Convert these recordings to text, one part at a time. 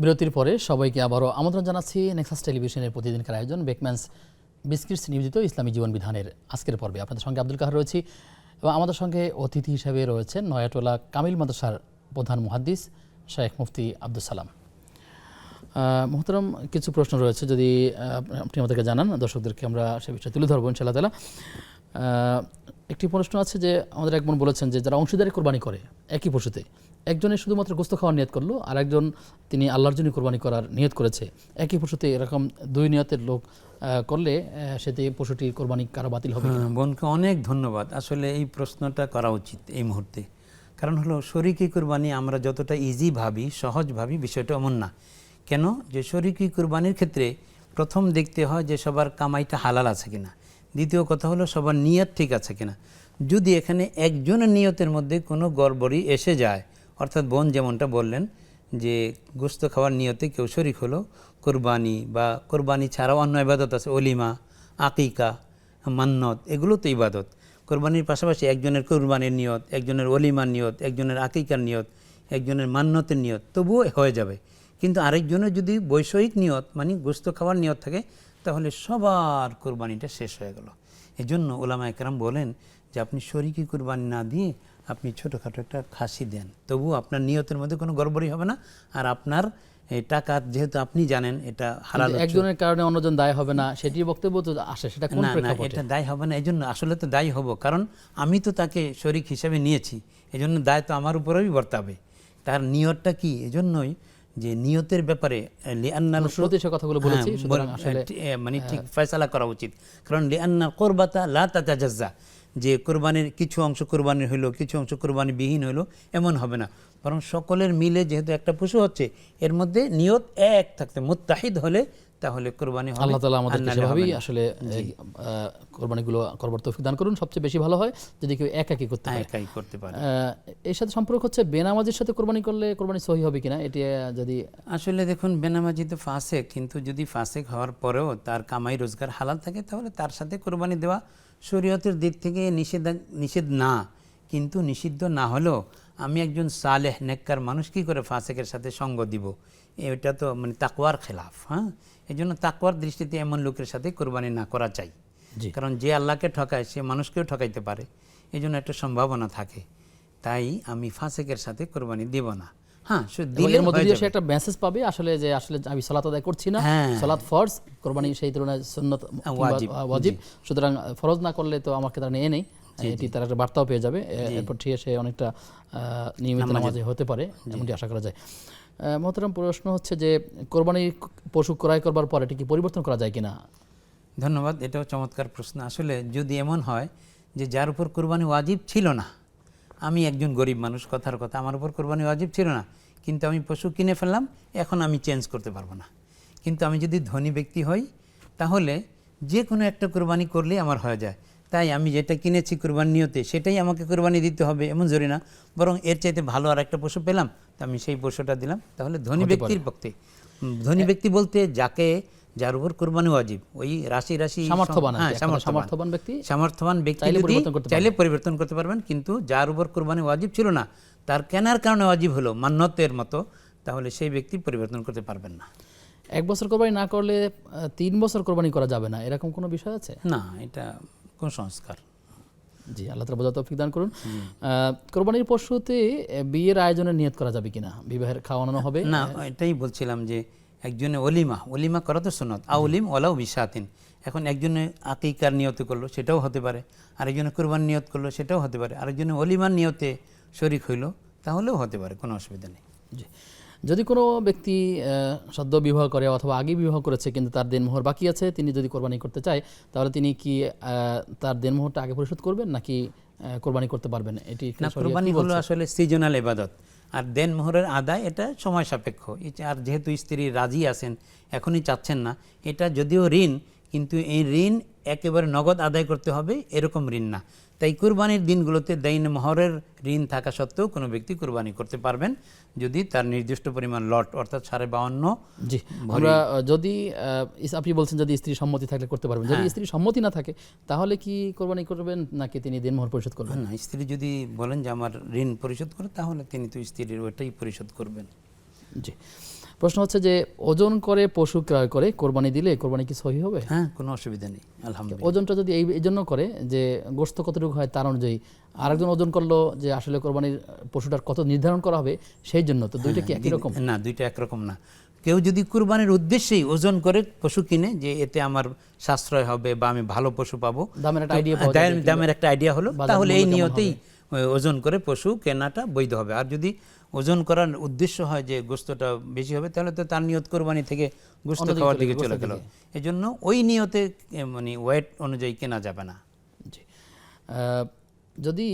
বিরতির পরে সবাইকে আবারও আমন্ত্রণ জানাচ্ছি নেক্সাস টেলিভিশনের প্রতিদিনকার আয়োজন বেকম্যানস বিস্কিটস নিবেদিত ইসলামী জীবন বিধানের আজকের পর্বে আপনাদের সঙ্গে আব্দুল কাহার রয়েছি এবং আমাদের সঙ্গে অতিথি হিসেবে রয়েছেন নয়াটোলা কামিল মাদ্রাসার প্রধান মুহাদ্দিস শেখ মুফতি আব্দুল সালাম। মোহতারাম, কিছু প্রশ্ন রয়েছে, যদি আপনি আমাদেরকে জানান, দর্শকদেরকে আমরা সে বিষয়ে তুলে ধরবো ইনশাআল্লাহ তাআলা। একটি প্রশ্ন আছে যে আমাদের এক বোন বলেছেন যে যারা অংশীদারি কোরবানি করে একই পশুতে, একজনের শুধুমাত্র গোস্ত খাওয়ার নিয়ত করলো আর একজন তিনি আল্লাহর জন্য কোরবানি করার নিয়ত করেছে, একই পশুতে এরকম দুই নিয়তের লোক করলে সেটি পশুটির কোরবানি কারো বাতিল হবে? বোনকে অনেক ধন্যবাদ। আসলে এই প্রশ্নটা করা উচিত এই মুহূর্তে, কারণ হলো শরীকি কোরবানি আমরা যতটা ইজি ভাবি, সহজ ভাবি, বিষয়টা এমন না। কেন? যে শরীকি কোরবানির ক্ষেত্রে প্রথম দেখতে হয় যে সবার কামাইটা হালাল আছে কিনা, দ্বিতীয় কথা হলো সবার নিয়ত ঠিক আছে কিনা। যদি এখানে একজনের নিয়তের মধ্যে কোনো গড়বড়ি এসে যায়, অর্থাৎ বোন যেমনটা বললেন যে গোস্ত খাওয়ার নিয়তে কেউ শরীক হলো, কোরবানি বা কোরবানি ছাড়াও অন্য ইবাদত আছে, অলিমা, আকিকা, মান্নত, এগুলো তো ইবাদত। কোরবানির পাশাপাশি একজনের কোরবানির নিয়ত, একজনের অলিমার নিয়ত, একজনের আকিকার নিয়ত, একজনের মান্নতের নিয়ত তবুও হয়ে যাবে। কিন্তু আরেকজনের যদি বৈষয়িক নিয়ত মানে গোস্ত খাওয়ার নিয়ত থাকে, তাহলে সবার কোরবানিটা শেষ হয়ে গেল। এজন্য ওলামা একরাম বলেন যে আপনি শরীকি কোরবানি না দিয়ে আপনি ছোটোখাটো একটা খাসি দেন, তবু আপনার নিয়তের মধ্যে কোনো গড়বড়ি হবে না। আর আপনার এই টাকা যেহেতু আপনি জানেন এটা হালাল, একজনের কারণে অন্যজন দায় হবে না, সেটি বক্তব্য তো আসে, সেটা কোন প্রেক্ষাপটে? এটা দায় হবে না। এজন্য আসলে তো দায়ী হব, কারণ আমি তো তাকে শরীক হিসেবে নিয়েছি, এজন্য দায় তো আমার উপরেই বর্তাবে। তার নিয়তটা কি? এজন্যই যে নিয়তের ব্যাপারে শুরুতে সে কথাগুলো বলেছি, সুতরাং আসলে মানে ঠিক ফয়সালা করা উচিত। কারণ লিআন্নাল কুরবাতা লা তাতাজাজ্জা, যে কোরবানির কিছু অংশ কোরবানির হইলো, কিছু অংশ কোরবানি বিহীন হইলো, এমন হবে না। বরং সকলের মিলে যেহেতু একটা পশু হচ্ছে, এর মধ্যে নিয়ত এক থাকতে মুত্তাহিদ হলে তাহলে কোরবানি হবে। আল্লাহ তাআলা আমাদেরকে সেভাবেই আসলে কোরবানিগুলো করবার তৌফিক দান করুন। সবচেয়ে বেশি ভালো হয় যদি কেউ একাকী করতে পারে। এর সাথে সম্পর্ক হচ্ছে বেনামাজির সাথে কোরবানি করলে কোরবানি সহি হবে কিনা, এটি যদি আসলে দেখুন, বেনামাজি তো ফাসেক, কিন্তু যদি ফাসেক হওয়ার পরেও তার কামাই রোজগার হালাল থাকে, তাহলে তার সাথে কোরবানি দেওয়া শরীয়তের দিক থেকে নিষেধ না। কিন্তু নিষিদ্ধ না হলেও আমি একজন সালেহ নেককার মানুষ কি করে ফাসেকের সাথে সঙ্গ দিব? এটা তো মানে তাকওয়ার খেলাফ। হ্যাঁ, এই জন্য তাকওয়ার দৃষ্টিতে এমন লোকের সাথে কোরবানি না করা চাই। কারণ যে আল্লাহকে ঠকায় সে মানুষকেও ঠকাইতে পারে, এই জন্য একটা সম্ভাবনা থাকে। তাই আমি ফাসেকের সাথে কোরবানি দিব না। হ্যাঁ, দিলের মধ্যে দিয়ে সে একটা মেসেজ পাবে আসলে যে আসলে আমি সালাত আদায় করছি না, সালাত ফরজ, কোরবানি সেই তুলনায় সুন্নাত ওয়াজিব, সুতরাং ফরজ না করলে তো আমাকে তারা নিয়ে নেই, এটি তার একটা বার্তাও পেয়ে যাবে। এরপর ঠিক সে অনেকটা নিয়মিত নামাজি হতে পারে, এমনটি আশা করা যায়। মোহতারাম, প্রশ্ন হচ্ছে যে কোরবানির পশু ক্রয় করবার পর এটি কি পরিবর্তন করা যায় কিনা? ধন্যবাদ, এটাও চমৎকার প্রশ্ন। আসলে যদি এমন হয় যে যার উপর কোরবানি ওয়াজিব ছিল না, আমি একজন গরিব মানুষ, কথার কথা আমার উপর কোরবানি ওয়াজিব ছিল না, কিন্তু আমি পশু কিনে ফেললাম, এখন আমি চেঞ্জ করতে পারবো না। কিন্তু আমি যদি ধনী ব্যক্তি হই, তাহলে যে কোনো একটা কোরবানি করলেই আমার হয়ে যায়। তাই আমি যেটা কিনেছি কোরবানি নিয়তে, সেটাই আমাকে কোরবানি দিতে হবে এমন জরুরি না। বরং এর চাইতে ভালো আর একটা পশু পেলাম, তো আমি সেই পশুটা দিলাম। তাহলে ধনী ব্যক্তির পক্ষে, ধনী ব্যক্তি বলতে যার উপর কোরবানি ওয়াজিব, ওই রাশি সামর্থ্যবান ব্যক্তি যদি চাইলে পরিবর্তন করতে পারবেন। কিন্তু যার উপর কোরবানি ওয়াজিব ছিল না, তার কেনার কারণে ওয়াজিব হলো মান্নতের মতো, তাহলে সেই ব্যক্তি পরিবর্তন করতে পারবেন না। 1 বছর কোরবানি না করলে 3 বছর কোরবানি করা যাবে না, এরকম কোনো বিষয় আছে? না, এটা কোন সংস্কার। জি, আল্লাহ তাআলা বোঝার তৌফিক দান করুন। কোরবানির পশুতে বিয়ের আয়োজনের নিয়ত করা যাবে কিনা? বিবাহের খাওয়ানো হবে না, এটাই বলছিলাম যে একজনে অলিমা করা তো সুন্নত, আউলিম ওয়ালাউ বিশাতিন। এখন একজনে আকিকার নিয়তে করলো, সেটাও হতে পারে। আরেকজনে কোরবানির নিয়ত করলো, সেটাও হতে পারে। আরেকজনে অলিমার নিয়তে শরীক হইলো, তাহলেও হতে পারে, কোনো অসুবিধা নেই। জি, যদি কোনো ব্যক্তি সদ্য বিবাহ করে অথবা আগে বিবাহ করেছে কিন্তু তার দেনমোহর বাকি আছে, তিনি যদি কোরবানি করতে চায়, তাহলে তিনি কি তার দেনমোহরটা আগে পরিশোধ করবেন নাকি কোরবানি করতে পারবেন? এটি কোরবানি হলো আসলে সিজনাল ইবাদত, আর দেনমোহরের আদায় এটা সময় সাপেক্ষ। আর যেহেতু স্ত্রী রাজি আছেন, এখনই চাচ্ছেন না, এটা যদিও ঋণ, কিন্তু এই ঋণ একেবারে নগদ আদায় করতে হবে এরকম ঋণ না। তাই কুরবানির দিনগুলোতে দেনমোহরের ঋণ থাকা সত্ত্বেও কোনো ব্যক্তি কুরবানি করতে পারবেন যদি তার নির্দিষ্ট পরিমাণ লট, অর্থাৎ 52। জি, আমরা যদি আপনি বলছেন যদি স্ত্রী সম্মতি থাকলে করতে পারবেন, যদি স্ত্রী সম্মতি না থাকে তাহলে কি কোরবানি করবেন নাকি তিনি দেনমোহর পরিশোধ করবেন? না, স্ত্রী যদি বলেন যে আমার ঋণ পরিশোধ করে, তাহলে তিনি তো স্ত্রীর ওইটাই পরিশোধ করবেন। জি, প্রশ্ন হচ্ছে যে ওজন করে পশু ক্রয় করে কোরবানি দিলে কোরবানি কি সহি হবে? হ্যাঁ, কোনো অসুবিধা নেই আলহামদুলিল্লাহ। ওজনটা যদি এই জন্য করে যে গোশত কতটুকু হয় তার অনুযায়ী, আরেকজন ওজন করলো যে আসলে কোরবানির পশুটার কত নির্ধারণ করা হবে সেই জন্য, তো দুইটা কি একই রকম? না, দুইটা একরকম না। কেউ যদি কুরবানির উদ্দেশ্যেই ওজন করে পশু কিনে যে এতে আমার সাশ্রয় হবে বা আমি ভালো পশু পাবো, দামের একটা আইডিয়া পাওয়া যাবে, দামের একটা আইডিয়া হলো, বাজার তাহলে মূল্য এই কেমন নিয়তেই ওজন করে পশু কেনাটা বৈধ হবে। আর যদি ওজন করার উদ্দেশ্য হয় যে গোস্তটা বেশি হবে, তাহলে তো তার নিয়ত কোরবানি থেকে গোস্ত অন্যদিকে খাওয়ার চলে দিকে গেল, চলে গেল। এজন্য ওই নিয়তে মানে ওয়েট অনুযায়ী কেনা যাবে না। জি। যদি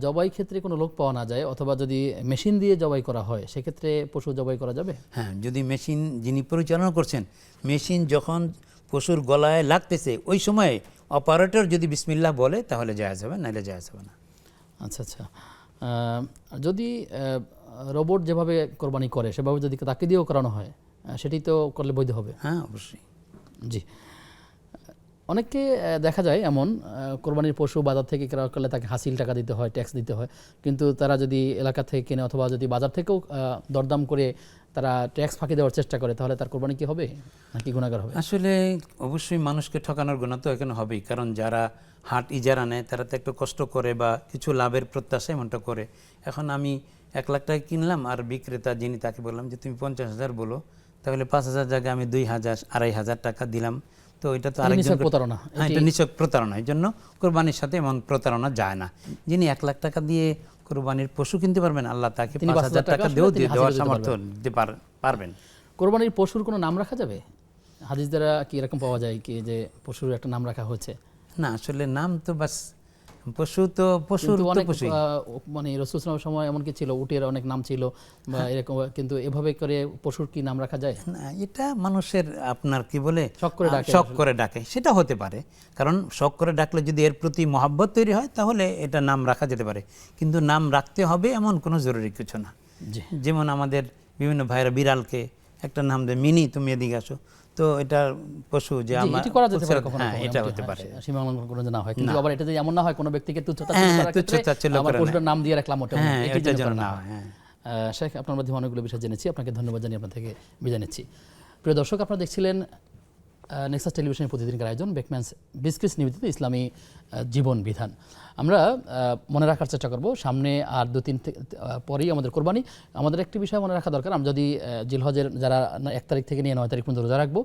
জবাই ক্ষেত্রে কোনো লোক পাওয়া না যায় অথবা যদি মেশিন দিয়ে জবাই করা হয় সেক্ষেত্রে পশু জবাই করা যাবে? হ্যাঁ, যদি মেশিন যিনি পরিচালনা করছেন, মেশিন যখন পশুর গলায় লাগতেছে ওই সময় অপারেটর যদি বিসমিল্লাহ বলে তাহলে জায়েজ হবে, নাহলে জায়েজ হবে না। আচ্ছা আচ্ছা। যদি রোবট যেভাবে কোরবানি করে সেভাবে যদি তাকে দিয়েও করানো হয় সেটি তো করলে বৈধ হবে? হ্যাঁ, অবশ্যই। জি। অনেককে দেখা যায় এমন কোরবানির পশু বাজার থেকে ক্রয় করলে তাকে হাসিল টাকা দিতে হয়, ট্যাক্স দিতে হয়, কিন্তু তারা যদি এলাকা থেকে কেনে অথবা যদি বাজার থেকেও দরদাম করে তারা ট্যাক্স ফাঁকি দেওয়ার চেষ্টা করে, তাহলে তার কোরবানি কি হবে নাকি গুনাহগার হবে? আসলে অবশ্যই মানুষকে ঠকানোর গুণা তো এখানে হবেই, কারণ যারা হাট ইজারা নেয় তারা তো একটু কষ্ট করে বা কিছু লাভের প্রত্যাশা এমনটা করে। এখন আমি 1 লাখ টাকা কিনলাম আর বিক্রেতা যিনি তাকে বললাম যে তুমি 50,000 বলো, তাহলে 5,000 জায়গায় আমি 2,000 2,500 টাকা দিলাম, তো এটা তো আরেকজন প্রতারণা। হ্যাঁ, এটা নিছক প্রতারণা। এই জন্য কোরবানির সাথে এমন প্রতারণা যায় না। যিনি 1 লাখ টাকা দিয়ে কোরবানির পশু কিনতে পারবেন, আল্লাহ তাকে 5,000 টাকা দেওয়ার সামর্থ্য দিতে পারবেন। কোরবানির পশুর কোনো নাম রাখা যাবে? হাদিস দ্বারা কি এরকম পাওয়া যায় কি যে পশুর একটা নাম রাখা হয়েছে? না, আসলে নাম তো বাস পশু তো পশুর তো পশুই। মানে রাসূল সাল্লাল্লাহু আলাইহি ওয়াসাল্লামের সময় এমন কি ছিল, উটের অনেক নাম ছিল বা এরকম, কিন্তু এভাবে করে পশুর কি নাম রাখা যায়? না, এটা মানুষের আপনার কি বলে শখ করে ডাকে, সেটা হতে পারে। কারণ শখ করে ডাকলে যদি এর প্রতি মহাব্বত তৈরি হয় তাহলে এটা নাম রাখা যেতে পারে, কিন্তু নাম রাখতে হবে এমন কোনো জরুরি কিছু না। যেমন আমাদের বিভিন্ন ভাইরা বিড়ালকে একটা নাম দেয়, মিনি তুমি এদিকে আসো, তো এটা পশু যে আমার এটি করা যেতে পারে কখনো, হ্যাঁ, এটা হতে পারে। সীমা লঙ্ঘন কোনো না হয়, কিন্তু আবার এটা যদি এমন না হয় কোনো ব্যক্তিকে তুচ্ছতাচ্ছিল্য আমার পশুটার নাম দিয়ে রাখলাম, ওটা এটা যেন না হয়। শেখ, আপনার মাধ্যমে অনেকগুলো বিষয় জেনেছি, আপনাকে ধন্যবাদ জানিয়ে আপনার থেকে বিদায় নিচ্ছি। প্রিয় দর্শক, আপনারা দেখছিলেন নেক্সাস টেলিভিশনের প্রতিদিনকার আয়োজন বেকম্যানস বিস্কিটস নিবেদিত ইসলামী জীবন বিধান। আমরা মনে রাখার চেষ্টা করব সামনে আর 2-3 পরেই আমাদের কোরবানি। আমাদের একটি বিষয় মনে রাখা দরকার, আমরা যদি জিলহজের যারা 1 তারিখ থেকে নিয়ে 9 তারিখ পর্যন্ত রোজা রাখবো,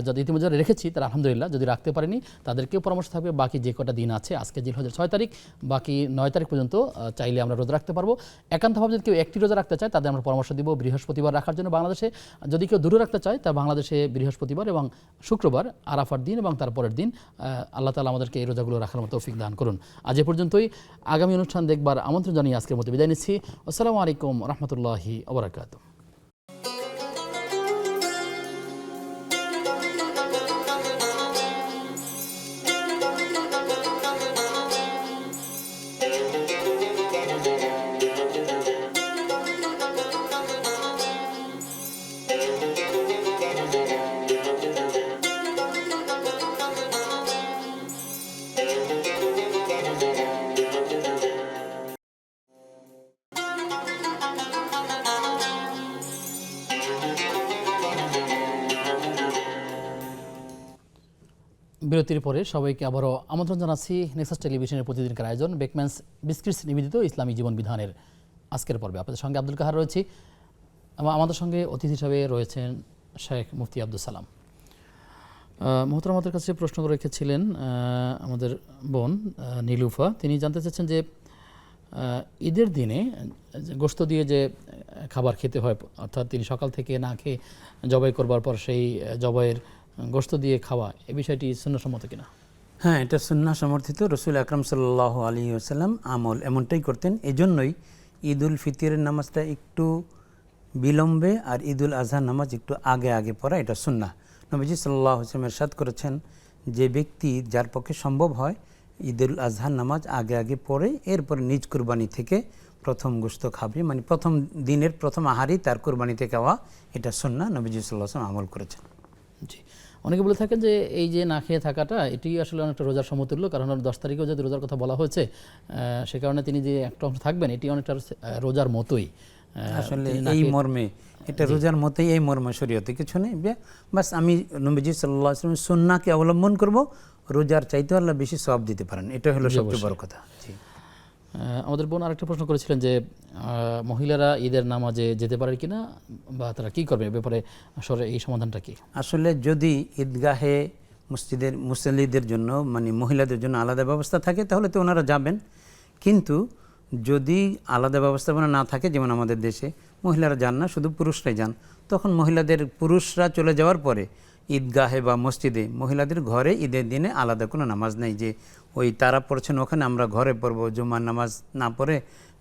যদি ইতিমধ্যে রেখেছি তারা আলহামদুলিল্লাহ, যদি রাখতে পারিনি তাদেরকেও পরামর্শ থাকবে বাকি যে কটা দিন আছে, আজকে জিলহজের 6 তারিখ, বাকি 9 তারিখ পর্যন্ত চাইলে আমরা রোজা রাখতে পারবো। একান্তভাবে যদি কেউ একটি রোজা রাখতে চায় তাদের আমরা পরামর্শ দিব বৃহস্পতিবার রাখার জন্য বাংলাদেশে। যদি কেউ দুটো রাখতে চায় তা বাংলাদেশে বৃহস্পতিবার এবং শুক্রবার, আরাফার দিন এবং তার পরের দিন। আল্লাহ তাআলা আমাদেরকে এই রোজাগুলো রাখার মতো তৌফিক দান করুন। আজ এ পর্যন্তই। আগামী অনুষ্ঠান দেখবার আমন্ত্রণ জানিয়ে আজকের মতো বিদায় নিচ্ছি। আসসালামু আলাইকুম রহমতুল্লাহি ওয়া বারাকাতুহু। বিরতির পরে সবাইকে আবারও আমন্ত্রণ জানাচ্ছি নেক্সাস টেলিভিশনের প্রতিদিনকার আয়োজন বেকম্যানস বিস্কিটস নিবেদিত ইসলামী জীবন বিধানের আজকের পর্বে। আপনাদের সঙ্গে আব্দুল কাহার রয়েছি, আমাদের সঙ্গে অতিথি হিসাবে রয়েছেন শেখ মুফতি আব্দুল সালাম। মোহতরম আমাদের কাছে প্রশ্ন রেখেছিলেন আমাদের বোন নীলুফা। তিনি জানতে চাচ্ছেন যে ঈদের দিনে গোশত দিয়ে যে খাবার খেতে হয়, অর্থাৎ তিনি সকাল থেকে না খেয়ে জবাই করবার পর সেই জবাইয়ের গোশত দিয়ে খাওয়া, এই বিষয়টি সুন্নাহসম্মত কিনা? হ্যাঁ, এটা সুন্নাহ সমর্থিত। রাসূল আকরাম সাল্লাল্লাহু আলাইহি ওয়াসাল্লাম আমল এমনটাই করতেন। এজন্যই ঈদুল ফিতরের নামাজটা একটু বিলম্বে আর ঈদুল আজহার নামাজ একটু আগে আগে পড়া, এটা সুন্নাহ। নবীজি সাল্লাল্লাহু আলাইহি ওয়াসাল্লাম ইরশাদ করেছেন যে ব্যক্তি যার পক্ষে সম্ভব হয় ঈদুল আজহার নামাজ আগে আগে পড়ে এরপরে নিজ কুরবানি থেকে প্রথম গোশত খাবে, মানে প্রথম দিনের প্রথম আহারই তার কুরবানিতে খাওয়া, এটা সুন্নাহ। নবীজি সাল্লাল্লাহু আলাইহি ওয়াসাল্লাম আমল করেছেন। জি, অনেকে বলে থাকেন যে এই যে না খেয়ে থাকাটা এটি আসলে অনেকটা রোজার সমতুল্য, কারণ 10 তারিখেও যদি রোজার কথা বলা হয়েছে সে কারণে তিনি যে একটা অংশ থাকবেন এটি অনেকটা রোজার মতোই। আসলে এই মর্মে এটা রোজার মতোই, এই মর্মে শরীয়তে কিছু নেই। বাস আমি নবীজি সাল্লাল্লাহু আলাইহি ওয়াসাল্লামের সুন্নাহকে অবলম্বন করব, রোজার চাইতে আল্লাহ বেশি সওয়াব দিতে পারেন, এটা হলো সবচেয়ে বড় কথা। জি, আমাদের বোন আরেকটা প্রশ্ন করেছিলেন যে মহিলারা ঈদের নামাজে যেতে পারে কিনা বা তারা কি করবে, এ ব্যাপারে আসলে এই সমাধানটা কি? আসলে যদি ঈদগাহে মসজিদের মুসল্লিদের জন্য মানে মহিলাদের জন্য আলাদা ব্যবস্থা থাকে তাহলে তো ওনারা যাবেন, কিন্তু যদি আলাদা ব্যবস্থাপনা না থাকে, যেমন আমাদের দেশে মহিলারা যান না, শুধু পুরুষরাই যান, তখন পুরুষরা চলে যাওয়ার পরে ঈদগাহে বা মসজিদে মহিলাদের ঘরে ঈদের দিনে আলাদা কোনো নামাজ নেই যে ওই তারা পড়ছেন ওখানে আমরা ঘরে পড়বো, জুমার নামাজ না পড়ে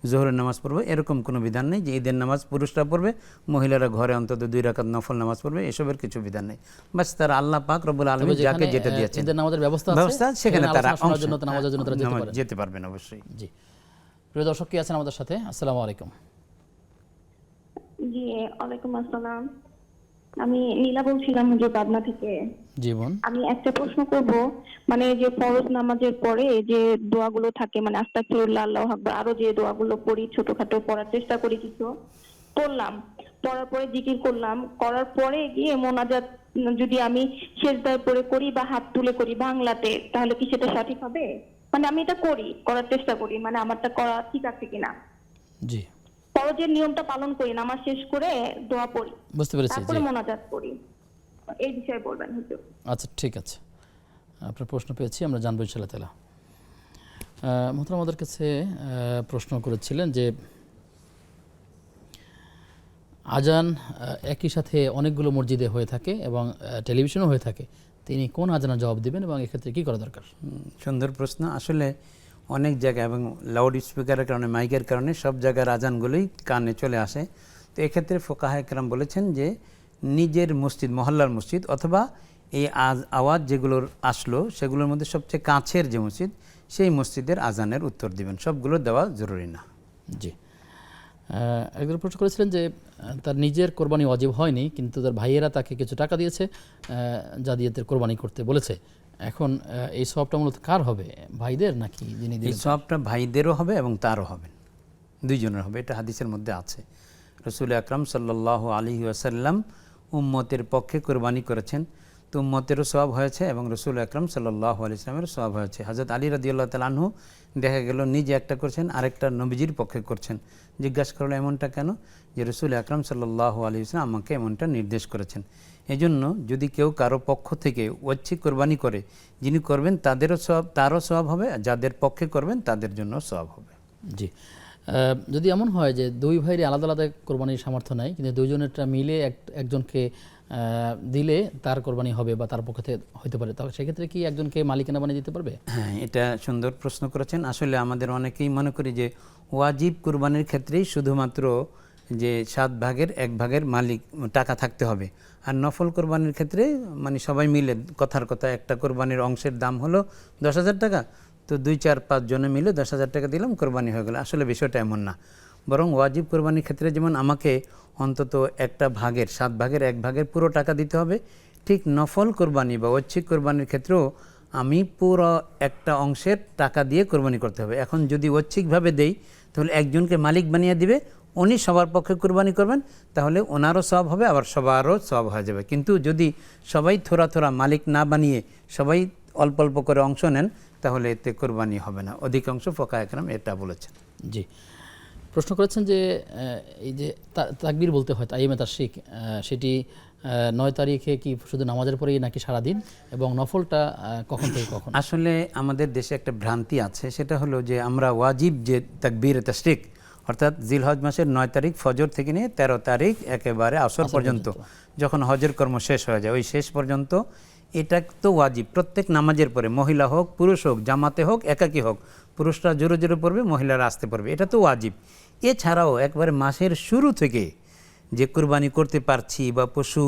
জোহরের নামাজ পড়বো, এরকম কোনো বিধান নেই যে ঈদের নামাজ পুরুষরা পড়বে, মহিলারা ঘরে অন্তত 2 রাকাত নফল নামাজ পড়বে, এসবের কিছু বিধান নেই। বাস তারা আল্লাহ পাক রব্বুল আলামিন যাকে যেটা দিয়েছেন ঈদের নামাজের ব্যবস্থা সেখানে তারা যেতে পারবেন অবশ্যই। জি, প্রিয় দর্শক কি আছেন আমাদের সাথে? আসসালামু আলাইকুম। জি, ওয়ালাইকুম আসসালাম। আমি নীলা বলছিলাম হুজুর, পাবনা থেকে। জীবন, আমি একটা প্রশ্ন করব, মানে যে ফরজ নামাজের পরে যে দোয়াগুলো থাকে, মানে আস্তাগফিরুল্লাহ, আল্লাহু আকবার, আরো যে দোয়াগুলো পড়ি, ছোটখাটো পড়ার চেষ্টা করি, কিছু পড়লাম, পড়ার পরে জিকির করলাম, করার পরে গিয়ে মোনাজাত যদি আমি সেজদায় পড়ে করি বা হাত তুলে করি বাংলাতে, তাহলে কি সেটা সঠিক হবে? মানে আমি এটা করার চেষ্টা করি, মানে আমারটা করা ঠিক আছে কিনা। জি, ফরজের নিয়মটা পালন করি, নামাজ শেষ করে দোয়া পড়ি, বুঝতে পেরেছি। তারপরে মোনাজাত করি, এই বিষয়ে বলবেন হুজুর। আচ্ছা, ঠিক আছে, আপনার প্রশ্ন পেয়েছি, আমরা জানবো ইনশাআল্লাহ তাআলা। মোহতারাম আমাদের কাছে প্রশ্ন করেছিলেন যে আজান একই সাথে অনেকগুলো মসজিদে হয়ে থাকে এবং টেলিভিশনও হয়ে থাকে, তিনি কোন আজানের জবাব দিবেন এবং এক্ষেত্রে কী করা দরকার? সুন্দর প্রশ্ন। আসলে অনেক জায়গায় এবং লাউড স্পিকারের কারণে, মাইকের কারণে সব জায়গার আজানগুলোই কানে চলে আসে। তো এক্ষেত্রে ফুকাহায়ে কেরাম বলেছেন যে নিজের মসজিদ, মহল্লার মসজিদ অথবা এই আওয়াজ যেগুলোর আসলো সেগুলোর মধ্যে সবচেয়ে কাছের যে মসজিদ, সেই মসজিদের আজানের উত্তর দিবেন, সবগুলো দেওয়া জরুরি না। জি, একজন প্রশ্ন করেছিলেন যে তার নিজের কোরবানি ওয়াজিব হয়নি, কিন্তু তার ভাইয়েরা তাকে কিছু টাকা দিয়েছে যা দিয়ে তার কোরবানি করতে বলেছে। এখন এই সওয়াবটা মূলত কার হবে, ভাইদের নাকি যিনি দিলেন? এই সওয়াবটা ভাইদেরও হবে এবং তারও হবে, দুইজনের হবে, এটা হাদিসের মধ্যে আছে। রাসূল আকরাম সাল্লাল্লাহু আলাইহি ওয়াসাল্লাম উম্মতের পক্ষে কোরবানি করেছেন, তো উম্মতেরও সওয়াব হয়েছে এবং রাসূল আকরাম সাল্লাল্লাহু আলাইহি ওয়াসাল্লামের সওয়াব হয়েছে। হযরত আলী রাদিয়াল্লাহু তাআলা আনহু দেখা গেল নিজে একটা করছেন, আরেকটা নবীজির পক্ষে করছেন। জিজ্ঞাসা করলো এমনটা কেন? যে রাসূল আকরাম সাল্লাল্লাহু আলাইহি ওয়াসাল্লাম আমাকে এমনটা নির্দেশ করেছেন। এজন্য যদি কেউ কারো পক্ষ থেকে ঐচ্ছিক কোরবানি করে, যিনি করবেন তাদেরও সওয়াব, তারও সওয়াব হবে, আর যাদের পক্ষে করবেন তাদের জন্য সওয়াব হবে। জি, যদি এমন হয় যে দুই ভাইয়ের আলাদা আলাদা কোরবানির সামর্থ্য নাই, কিন্তু দুইজনেরটা মিলে একজনকে দিলে তার কোরবানি হবে বা তার পক্ষে হতে পারে, তাহলে সেক্ষেত্রে কি একজনকে মালিকানা বানিয়ে দিতে পারবে? হ্যাঁ, এটা সুন্দর প্রশ্ন করেছেন। আসলে আমাদের অনেকেই মনে করি যে ওয়াজিব কোরবানির ক্ষেত্রেই শুধুমাত্র যে 7 ভাগের 1 ভাগের মালিক টাকা থাকতে হবে, আর নফল কোরবানির ক্ষেত্রে মানে সবাই মিলে, কথার কথা একটা কোরবানির অংশের দাম হলো 10,000 টাকা, তো 2, 4, 5 জনে মিলে 10,000 টাকা দিলাম, কোরবানি হয়ে গেল। আসলে বিষয়টা এমন না, বরং ওয়াজিব কোরবানির ক্ষেত্রে যেমন আমাকে অন্তত একটা ভাগের 7 ভাগের 1 ভাগের পুরো টাকা দিতে হবে, ঠিক নফল কোরবানি বা ঐচ্ছিক কোরবানির ক্ষেত্রেও আমি পুরো একটা অংশের টাকা দিয়ে কোরবানি করতে হবে। এখন যদি ঐচ্ছিকভাবে দেই তাহলে একজনকে মালিক বানিয়ে দিবে, উনি সবার পক্ষে কোরবানি করবেন, তাহলে ওনারও সওয়াব হবে, আবার সবারও সওয়াব হয়ে যাবে। কিন্তু যদি সবাই থোড়া থোড়া মালিক না বানিয়ে সবাই অল্প অল্প করে অংশ নেন, তাহলে এতে কোরবানি হবে না। অধিকাংশ ফুকাহায়ে কেরাম এটা বলেছেন। জি, প্রশ্ন করেছেন যে এই যে তাকবীর বলতে হয় তাইয়্যিমে তাশরিক, সেটি 9 তারিখে কি শুধু নামাজের পরেই নাকি সারাদিন, এবং নফলটা কখন থেকে কখন? আসলে আমাদের দেশে একটা ভ্রান্তি আছে, সেটা হলো যে আমরা ওয়াজিব যে তাকবীরে তাশরিক, অর্থাৎ জিলহজ মাসের 9 তারিখ ফজর থেকে নিয়ে 13 তারিখ একেবারে আসর পর্যন্ত, যখন হজের কর্ম শেষ হয়ে যায় ওই শেষ পর্যন্ত, এটা তো ওয়াজিব প্রত্যেক নামাজের পরে, মহিলা হোক পুরুষ হোক, জামাতে হোক একাকী হোক, পুরুষরা জোরে জোরে পড়বে, মহিলারা আসতে পারবে, এটা তো ওয়াজিব। এছাড়াও একবারে মাসের শুরু থেকে যে কুরবানি করতে পারছি বা পশু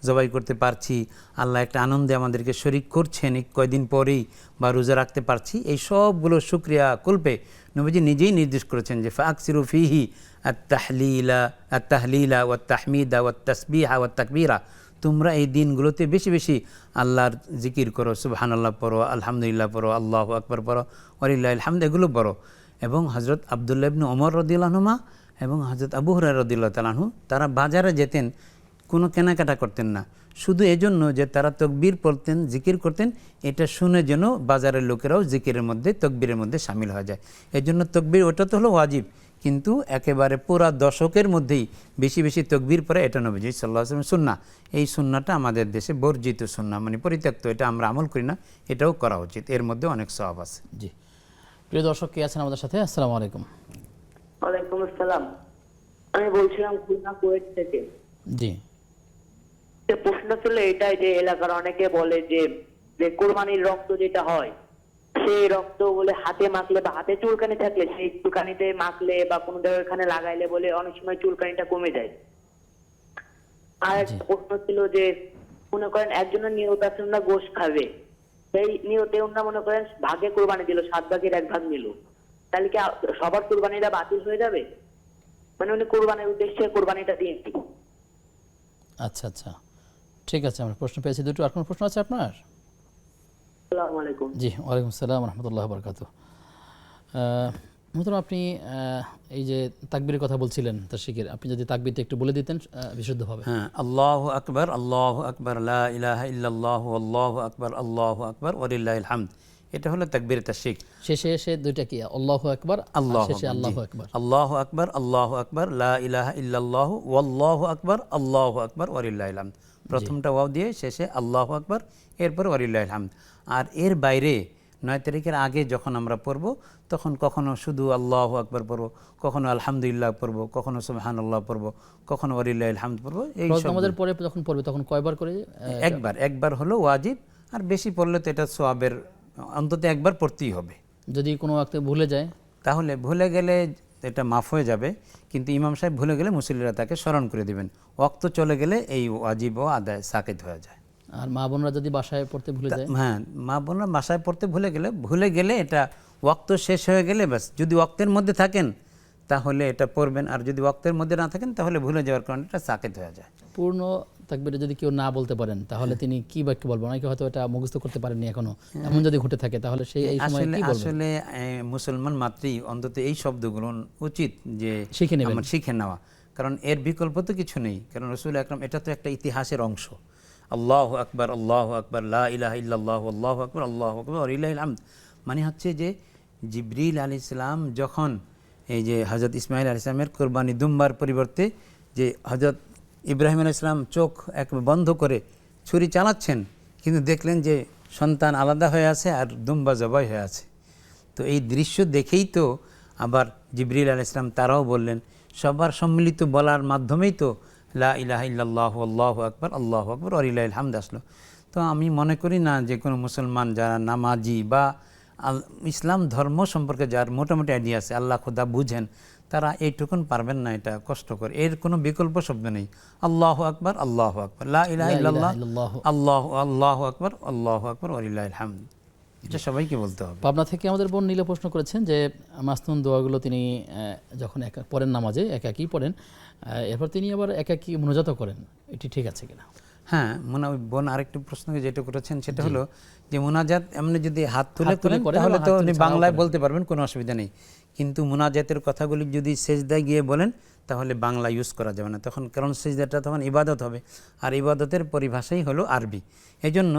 জবাই করতে পারছি, আল্লাহ একটা আনন্দে আমাদেরকে শরীক করছেন এই কয়দিন পরেই, বা রোজা রাখতে পারছি, এই সবগুলো শুকরিয়া কল্পে নবীজি নিজেই নির্দেশ করেছেন যে ফাকসিরু ফিহি আত-তাহলিলা ওয়াত তাহমিদা ওয়াত তাসবিহা ওয়াত তাকবীরা, তোমরা এই দিনগুলোতে বেশি বেশি আল্লাহর জিকির করো, সুবহানাল্লাহ পড়ো, আলহামদুলিল্লাহ পড়ো, আল্লাহু আকবার পড়ো, ওয়ালিল্লাহিল হামদ, এগুলো পড়ো। এবং হযরত আব্দুল্লাহ ইবনে ওমর রাদিয়াল্লাহু আনহুমা এবং হযরত আবু হুরায়রা রাদিয়াল্লাহু তাআলা আনহু তারা বাজারে যেতেন, কোনো কেনাকাটা করতেন না, শুধু এজন্য যে তারা তকবীর পড়তেন, জিকির করতেন, এটা শুনে যেন বাজারের লোকেরাও জিকিরের মধ্যে, তকবীরের মধ্যে শামিল হয়ে যায়। এজন্য তকবীর ওটা তো হলো ওয়াজিব, কিন্তু একেবারে পুরা দশকের মধ্যেই বেশি বেশি তকবীর পড়ে এটা নবীজি সাল্লাল্লাহু আলাইহি ওয়াসাল্লাম সুন্নাহ। এই সুন্নাহটা আমাদের দেশে বর্জিত সুন্নাহ, মানে পরিত্যক্ত, এটা আমরা আমল করি না, এটাও করা উচিত, এর মধ্যে অনেক সওয়াব আছে। জি, প্রিয় দর্শক কে আছেন আমাদের সাথে? আসসালামু আলাইকুম। ওয়ালাইকুম আসসালাম। আমি বলছিলাম খুলনা কুয়েত থেকে। জি, যে প্রশ্ন ছিল এটাই যে এলাকার অনেকে বলে যে যে কোরবানির রক্ত যেটা হয় সেই রক্ত বলে হাতে মাখলে বা হাতে চুলকানি থাকলে সেই চুলকানিতে মাখলে বা কোনো জায়গায় এখানে লাগাইলে বলে অনেক সময় চুলকানিটা কমে যায়। আর একটা প্রশ্ন ছিল যে মনে করেন একজনের নিয়ত আছে না গোশ খাবে, সেই নিয়তে ওনারা মনে করেন ভাগে কোরবানি দিল, 7 ভাগের 1 ভাগ নিল, তাহলে কি সবার কোরবানিটা বাতিল হয়ে যাবে? মানে উনি কোরবানির উদ্দেশ্যে কোরবানিটা দিয়েছি। আচ্ছা আচ্ছা, ঠিক আছে, আমরা প্রশ্ন পেয়েছি দুটো। আর কোনো প্রশ্ন আছে আপনার? আসসালামু আলাইকুম। জি, ওয়ালাইকুম আসসালাম রহমতুল্লাহ বরকাতুহ। মোহতারাম, আপনি এই যে তাকবীরের কথা বলছিলেন তাশরিকের, আপনি যদি তাকবীরটা একটু বলে দিতেন বিশুদ্ধভাবে। হ্যাঁ, আল্লাহু আকবার, লা ইলাহা ইল্লাল্লাহু, আল্লাহু আকবার ওয়ালিল্লাহিল হামদ, এটা হলো তাকবীরে তাশরিক। শেষে এসে দুইটা কি? আল্লাহু আকবার, আল্লাহু শেষে আকবার, আল্লাহু জি। আকবার। আল্লাহু আকবার, লা ইলাহা ইল্লাল্লাহু, আল্লাহু আকবার ওয়ালিল্লাহিল হামদ। প্রথমটা ওয়াও দিয়ে, শেষে আল্লাহু আকবার, এরপর ওয়ালিল্লাহিল হামদ। আর এর বাইরে 9 তারিখের আগে যখন আমরা পড়ব, তখন কখনো শুধু আল্লাহু আকবার পড়ব, কখনো আলহামদুলিল্লাহ পড়ব, কখনো সুবহানাল্লাহ পড়ব, কখনো ওয়ালিল্লাহিল হামদ পড়ব। এই ফরজ সব নামাজের পরে যখন পড়বে তখন কয়বার করে? একবার হলো ওয়াজিব, আর বেশি পড়লে তো এটা সওয়াবের, অন্তত একবার পড়তেই হবে। যদি কোনো ওয়াক্তে ভুলে যায়? তাহলে ভুলে গেলে এটা মাফ হয়ে যাবে, কিন্তু ইমাম সাহেব ভুলে গেলে মুসল্লিরা তাকে স্মরণ করে দিবেন। ওয়াক্ত চলে গেলে এই ওয়াজিব ও আদায় সাকিত হয়ে যায়। আর মা বোনরা যদি বাসায় পড়তে ভুলে যায়? হ্যাঁ, মা বোনরা বাসায় পড়তে ভুলে গেলে এটা ওয়াক্ত শেষ হয়ে গেলে ব্যাস, যদি ওয়াক্তের মধ্যে থাকেন তাহলে এটা পড়বেন, আর যদি ওয়াক্তের মধ্যে না থাকেন তাহলে ভুলে যাওয়ার কারণে এটা সাকিত হয়ে যায়। পূর্ণ তাকবীরে যদি কেউ না বলতে পারেন তাহলে তিনি কি বাক্য বলবেন? অনেকে হয়তো এটা মুখস্থ করতে পারেননি এখনো, এমন যদি ঘটে থাকে তাহলে সেই এই সময় কি বলবেন? আসলে মুসলমান মাত্রই অন্তত এই শব্দগুলো উচিত যে শিখে নেওয়া, কারণ এর বিকল্প তো কিছু নেই। কারণ রাসূল আকরাম, এটা তো একটা ইতিহাসের অংশ। আল্লাহু আকবার, লা ইলাহা ইল্লাল্লাহু, আল্লাহু আকবার ওয়ালিল্লাহিল হামদ, মানে হচ্ছে যে জিবরিল আলাইহিস সালাম যখন এই যে হযরত ইসমাঈল আলাইহিস সালামের কুরবানি দুম্বার পরিবর্তে যে হযরত ইব্রাহিম আলাইহিস সালাম চোখ একবার বন্ধ করে ছুরি চালাচ্ছেন, কিন্তু দেখলেন যে সন্তান আলাদা হয়ে আছে আর দুম্বা জবাই হয়ে আছে। তো এই দৃশ্য দেখেই তো আবার জিবরিল আলাইহিস সালাম তারাও বললেন, সবার সম্মিলিত বলার মাধ্যমেই তো লা ইলাহা ইল্লাল্লাহু, আল্লাহু আকবার ওয়ালিল্লাহিল হামদ আসলো। তো আমি মনে করি না যে কোনো মুসলমান যারা নামাজি বা ইসলাম ধর্ম সম্পর্কে যার মোটামুটি আইডিয়া আছে, আল্লাহ খোদা বুঝেন, তারা এইটুকুন পারবেন না, এটা কষ্টকর। এর কোনো বিকল্প শব্দ নেই। আল্লাহু আকবার, লা ইলাহা ইল্লাল্লাহ, আল্লাহু আকবার ওয়ালিল্লাহিল হামদ, এটা সবাইকে বলতে হবে। পাবনা থেকে আমাদের বোন নীলা প্রশ্ন করেছেন যে মাসনুন দোয়াগুলো তিনি যখন একা পড়েন, নামাজে একাকী পড়েন, এরপর তিনি আবার একাকী মুনাজাত করেন, এটি ঠিক আছে কিনা? হ্যাঁ, বোন আরেকটি প্রশ্ন যেটা করেছেন সেটা হলো যে মুনাজাত এমনি যদি হাত তুলে করেন তাহলে তো উনি বাংলায় বলতে পারবেন, কোনো অসুবিধা নেই, কিন্তু মুনাজাতের কথাগুলি যদি সেজদায় গিয়ে বলেন তাহলে বাংলা ইউজ করা যাবে না তখন, কারণ সেজদাটা তখন ইবাদত হবে, আর ইবাদতের পরিভাষাই হলো আরবি। এজন্য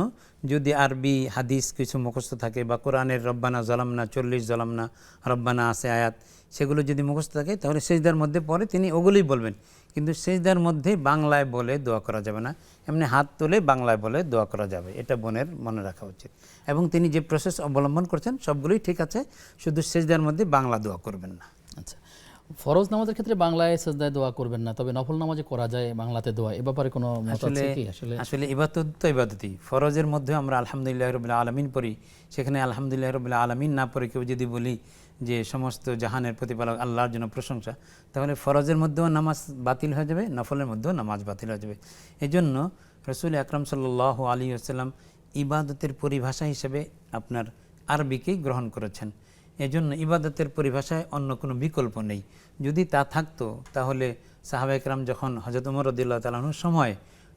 যদি আরবি হাদিস কিছু মুখস্থ থাকে বা কোরআনের রব্বানা জালামনা 40 জালামনা রব্বানা আছে আয়াত, সেগুলো যদি মুখস্থ থাকে তাহলে সেজদার মধ্যে পরে তিনি ওগুলোই বলবেন, কিন্তু সেজদার মধ্যে বাংলায় বলে দোয়া করা যাবে না, এমনি হাত তুলে বাংলায় বলে দোয়া করা যাবে, এটা বোনের মনে রাখা উচিত। এবং তিনি যে প্রসেস অবলম্বন করছেন সবগুলোই ঠিক আছে, শুধু সেজদার মধ্যে বাংলা দোয়া করবেন না। আচ্ছা, ফরজ নামাজের ক্ষেত্রে বাংলায় সেজদায় দোয়া করবেন না, তবে নফল নামাজে করা যায় বাংলাতে দোয়া, এ ব্যাপারে কোনো মত আছে কি? আসলে ইবাদত তো ইবাদতই, ফরজের মধ্যে আমরা আলহামদুলিল্লাহ রাব্বিল আলামিন পড়ি, সেখানে আলহামদুলিল্লাহ রাব্বিল আলামিন না পড়ে কেউ যদি বলি যে সমস্ত জাহানের প্রতিপালক আল্লাহর জন্য প্রশংসা, তাহলে ফরজের মধ্যেও নামাজ বাতিল হয়ে যাবে, নফলের মধ্যেও নামাজ বাতিল হয়ে যাবে। এজন্য রাসূল আকরাম সাল্লাল্লাহু আলাইহি ওয়াসাল্লাম ইবাদতের পরিভাষা হিসেবে আপনার আরবিকেই গ্রহণ করেছেন। এজন্য ইবাদতের পরিভাষায় অন্য কোনো বিকল্প নেই। যদি তা থাকতো তাহলে সাহাবা একরাম যখন হযরত ওমর রাদিয়াল্লাহু তাআলা আনহুর সময়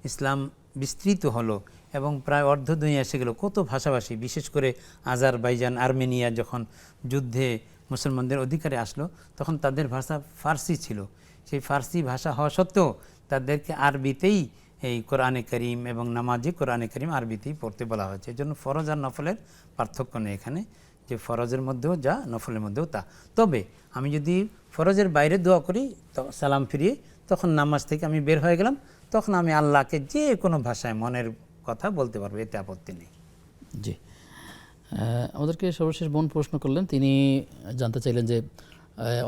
ইসলাম বিস্তৃত হলো এবং প্রায় অর্ধ দুনিয়া এসে গেল, কত ভাষাভাষী, বিশেষ করে আজারবাইজান, আর্মেনিয়া যখন যুদ্ধে মুসলমানদের অধিকারে আসলো তখন তাদের ভাষা ফার্সি ছিল। সেই ফার্সি ভাষা হওয়া সত্ত্বেও তাদেরকে আরবিতেই এই কোরআনে করিম এবং নামাজে কোরআনে করিম আরবিতেই পড়তে বলা হয়েছে। এই জন্য ফরজ আর নফলের পার্থক্য নেই এখানে, যে ফরজের মধ্যেও যা নফলের মধ্যেও তা। তবে আমি যদি ফরজের বাইরে দোয়া করি তো সালাম ফিরিয়ে, তখন নামাজ থেকে আমি বের হয়ে গেলাম, তখন আমি আল্লাহকে যে কোনো ভাষায় মনের কথা বলতে পারবো, এতে আপত্তি নেই। জি, আমাদেরকে সর্বশেষ বোন প্রশ্ন করলেন, তিনি জানতে চাইলেন যে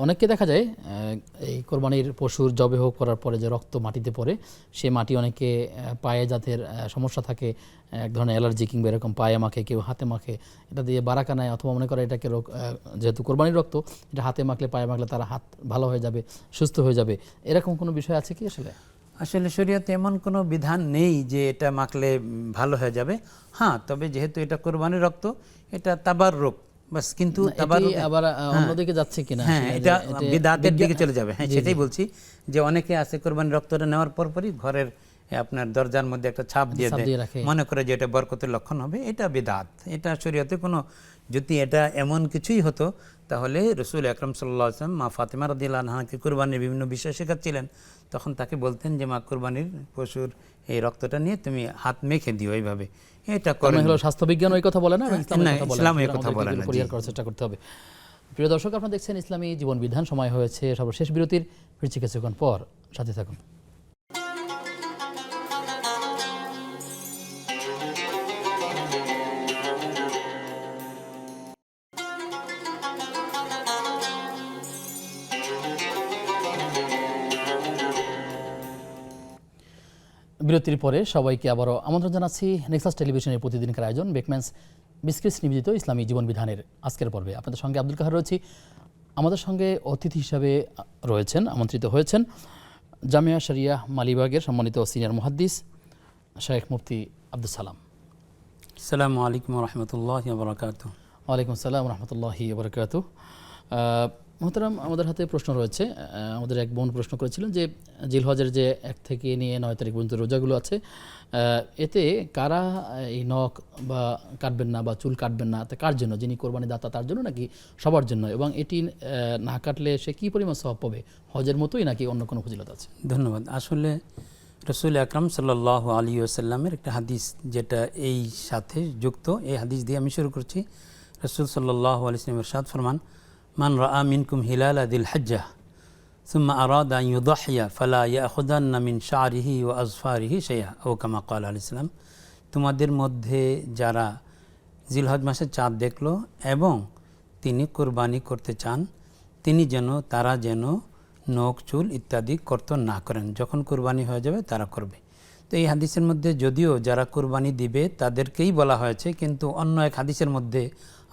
অনেককে দেখা যায় এই কোরবানির পশুর জবেহ করার পরে যে রক্ত মাটিতে পড়ে, সে মাটি অনেকে পায়ে যাদের সমস্যা থাকে, এক ধরনের অ্যালার্জি কিংবা এরকম পায়ে মাখে, কেউ হাতে মাখে, এটা দিয়ে বারাকা নেয় অথবা মনে করে এটাকে যেহেতু কোরবানির রক্ত, এটা হাতে মাখলে পায়ে মাখলে তারা হাত ভালো হয়ে যাবে, সুস্থ হয়ে যাবে, এরকম কোনো বিষয় আছে কি আসলে? আসলে শরীয়তে এমন কোনো বিধান নেই যে এটা মাখলে ভালো হয়ে যাবে। হ্যাঁ, তবে যেহেতু এটা কোরবানির রক্ত, এটা তাবাররুক বাস, কিন্তু তাবাররুক আবার অন্যদিকে যাচ্ছে কিনা, হ্যাঁ, এটা বিদআতের দিকে চলে যাবে। হ্যাঁ, সেটাই বলছি যে অনেকে আছে কোরবানির রক্তটা নেওয়ার পরপরই ঘরের আপনার দরজার মধ্যে একটা ছাপ দিয়ে দেয়, মনে করে যে এটা বরকতের লক্ষণ হবে, এটা বিদআত। এটা শরীয়তে কোনো, যদি এটা এমন কিছুই হতো তাহলে রাসূল আকরাম সাল্লাল্লাহু আলাইহি ওয়াসাল্লাম মা ফাতেমা রাদিয়াল্লাহু আনহাকে কুরবানির বিভিন্ন বিষয় শেখাচ্ছিলেন, তখন তাকে বলতেন যে মা কুরবানির পশুর এই রক্তটা নিয়ে তুমি হাত মেখে দিও এইভাবে। এটা করে হলো স্বাস্থ্যবিজ্ঞান ওই কথা বলে না, ইসলাম এই কথা বলে না, পরিহার করার চেষ্টা করতে হবে। প্রিয় দর্শক, আপনারা দেখছেন ইসলামী জীবন বিধান, সময় হয়েছে সর্বশেষ বিরতির। ফিরছি কিছুক্ষণ পর, সাথে থাকুন। বিরতির পরে সবাইকে আবারও আমন্ত্রণ জানাচ্ছি নেক্সাস টেলিভিশনের প্রতিদিনকার আয়োজন বেকম্যান্স বিস্কিটস নিবেদিত ইসলামী জীবন বিধানের আজকের পর্বে। আপনাদের সঙ্গে আব্দুল কাহার রয়েছি। আমাদের সঙ্গে অতিথি হিসাবে রয়েছেন, আমন্ত্রিত হয়েছেন জামিয়া শরিয়া মালিবাগের সম্মানিত সিনিয়র মুহাদ্দিস শেখ মুফতি আব্দুল সালাম। আসসালামু আলাইকুম ওয়া রাহমাতুল্লাহি ওয়া বারাকাতুহু। ওয়ালাইকুম আসসালাম ওয়া রাহমাতুল্লাহি ওয়া বারাকাতুহু। মোহতারাম, আমাদের হাতে প্রশ্ন রয়েছে। আমাদের এক বোন প্রশ্ন করেছিলেন যে জিলহজের যে 1 থেকে নিয়ে 9 তারিখ পর্যন্ত রোজাগুলো আছে, এতে কারা এই নখ বা কাটবেন না বা চুল কাটবেন না, তা কার জন্য? যিনি কোরবানি দাতা তার জন্য নাকি সবার জন্য? এবং এটি না কাটলে সে কী পরিমাণ সওয়াব পাবে, হজের মতোই নাকি অন্য কোনো ফজিলত আছে? ধন্যবাদ। আসলে রাসূল আকরাম সাল্লাল্লাহু আলাইহি ওয়াসাল্লামের একটা হাদিস যেটা এই সাথে যুক্ত, এই হাদিস দিয়ে আমি শুরু করছি। রাসূল সাল্লাল্লাহু আলাইহি ওয়াসাল্লাম ইরশাদ ফরমান, মান রাআ মিনকুম হিলালা যিল হজ্জাহ সুম্মা আরাদা আন ইউদহিয়া ফালা ইয়াখুদান্না মিন শা'রিহি ওয়া আযফারিহি শাইআ আও কামা ক্বাল আলাইহিস সালাম। তোমাদের মধ্যে যারা জিলহজ মাসের চাঁদ দেখলো এবং তিনি কুরবানি করতে চান, তারা যেন নখ চুল ইত্যাদি কর্তন না করেন, যখন কুরবানি হয়ে যাবে তারা করবে। তো এই হাদিসের মধ্যে যদিও যারা কুরবানি দিবে তাদেরকেই বলা হয়েছে, কিন্তু অন্য এক হাদিসের মধ্যে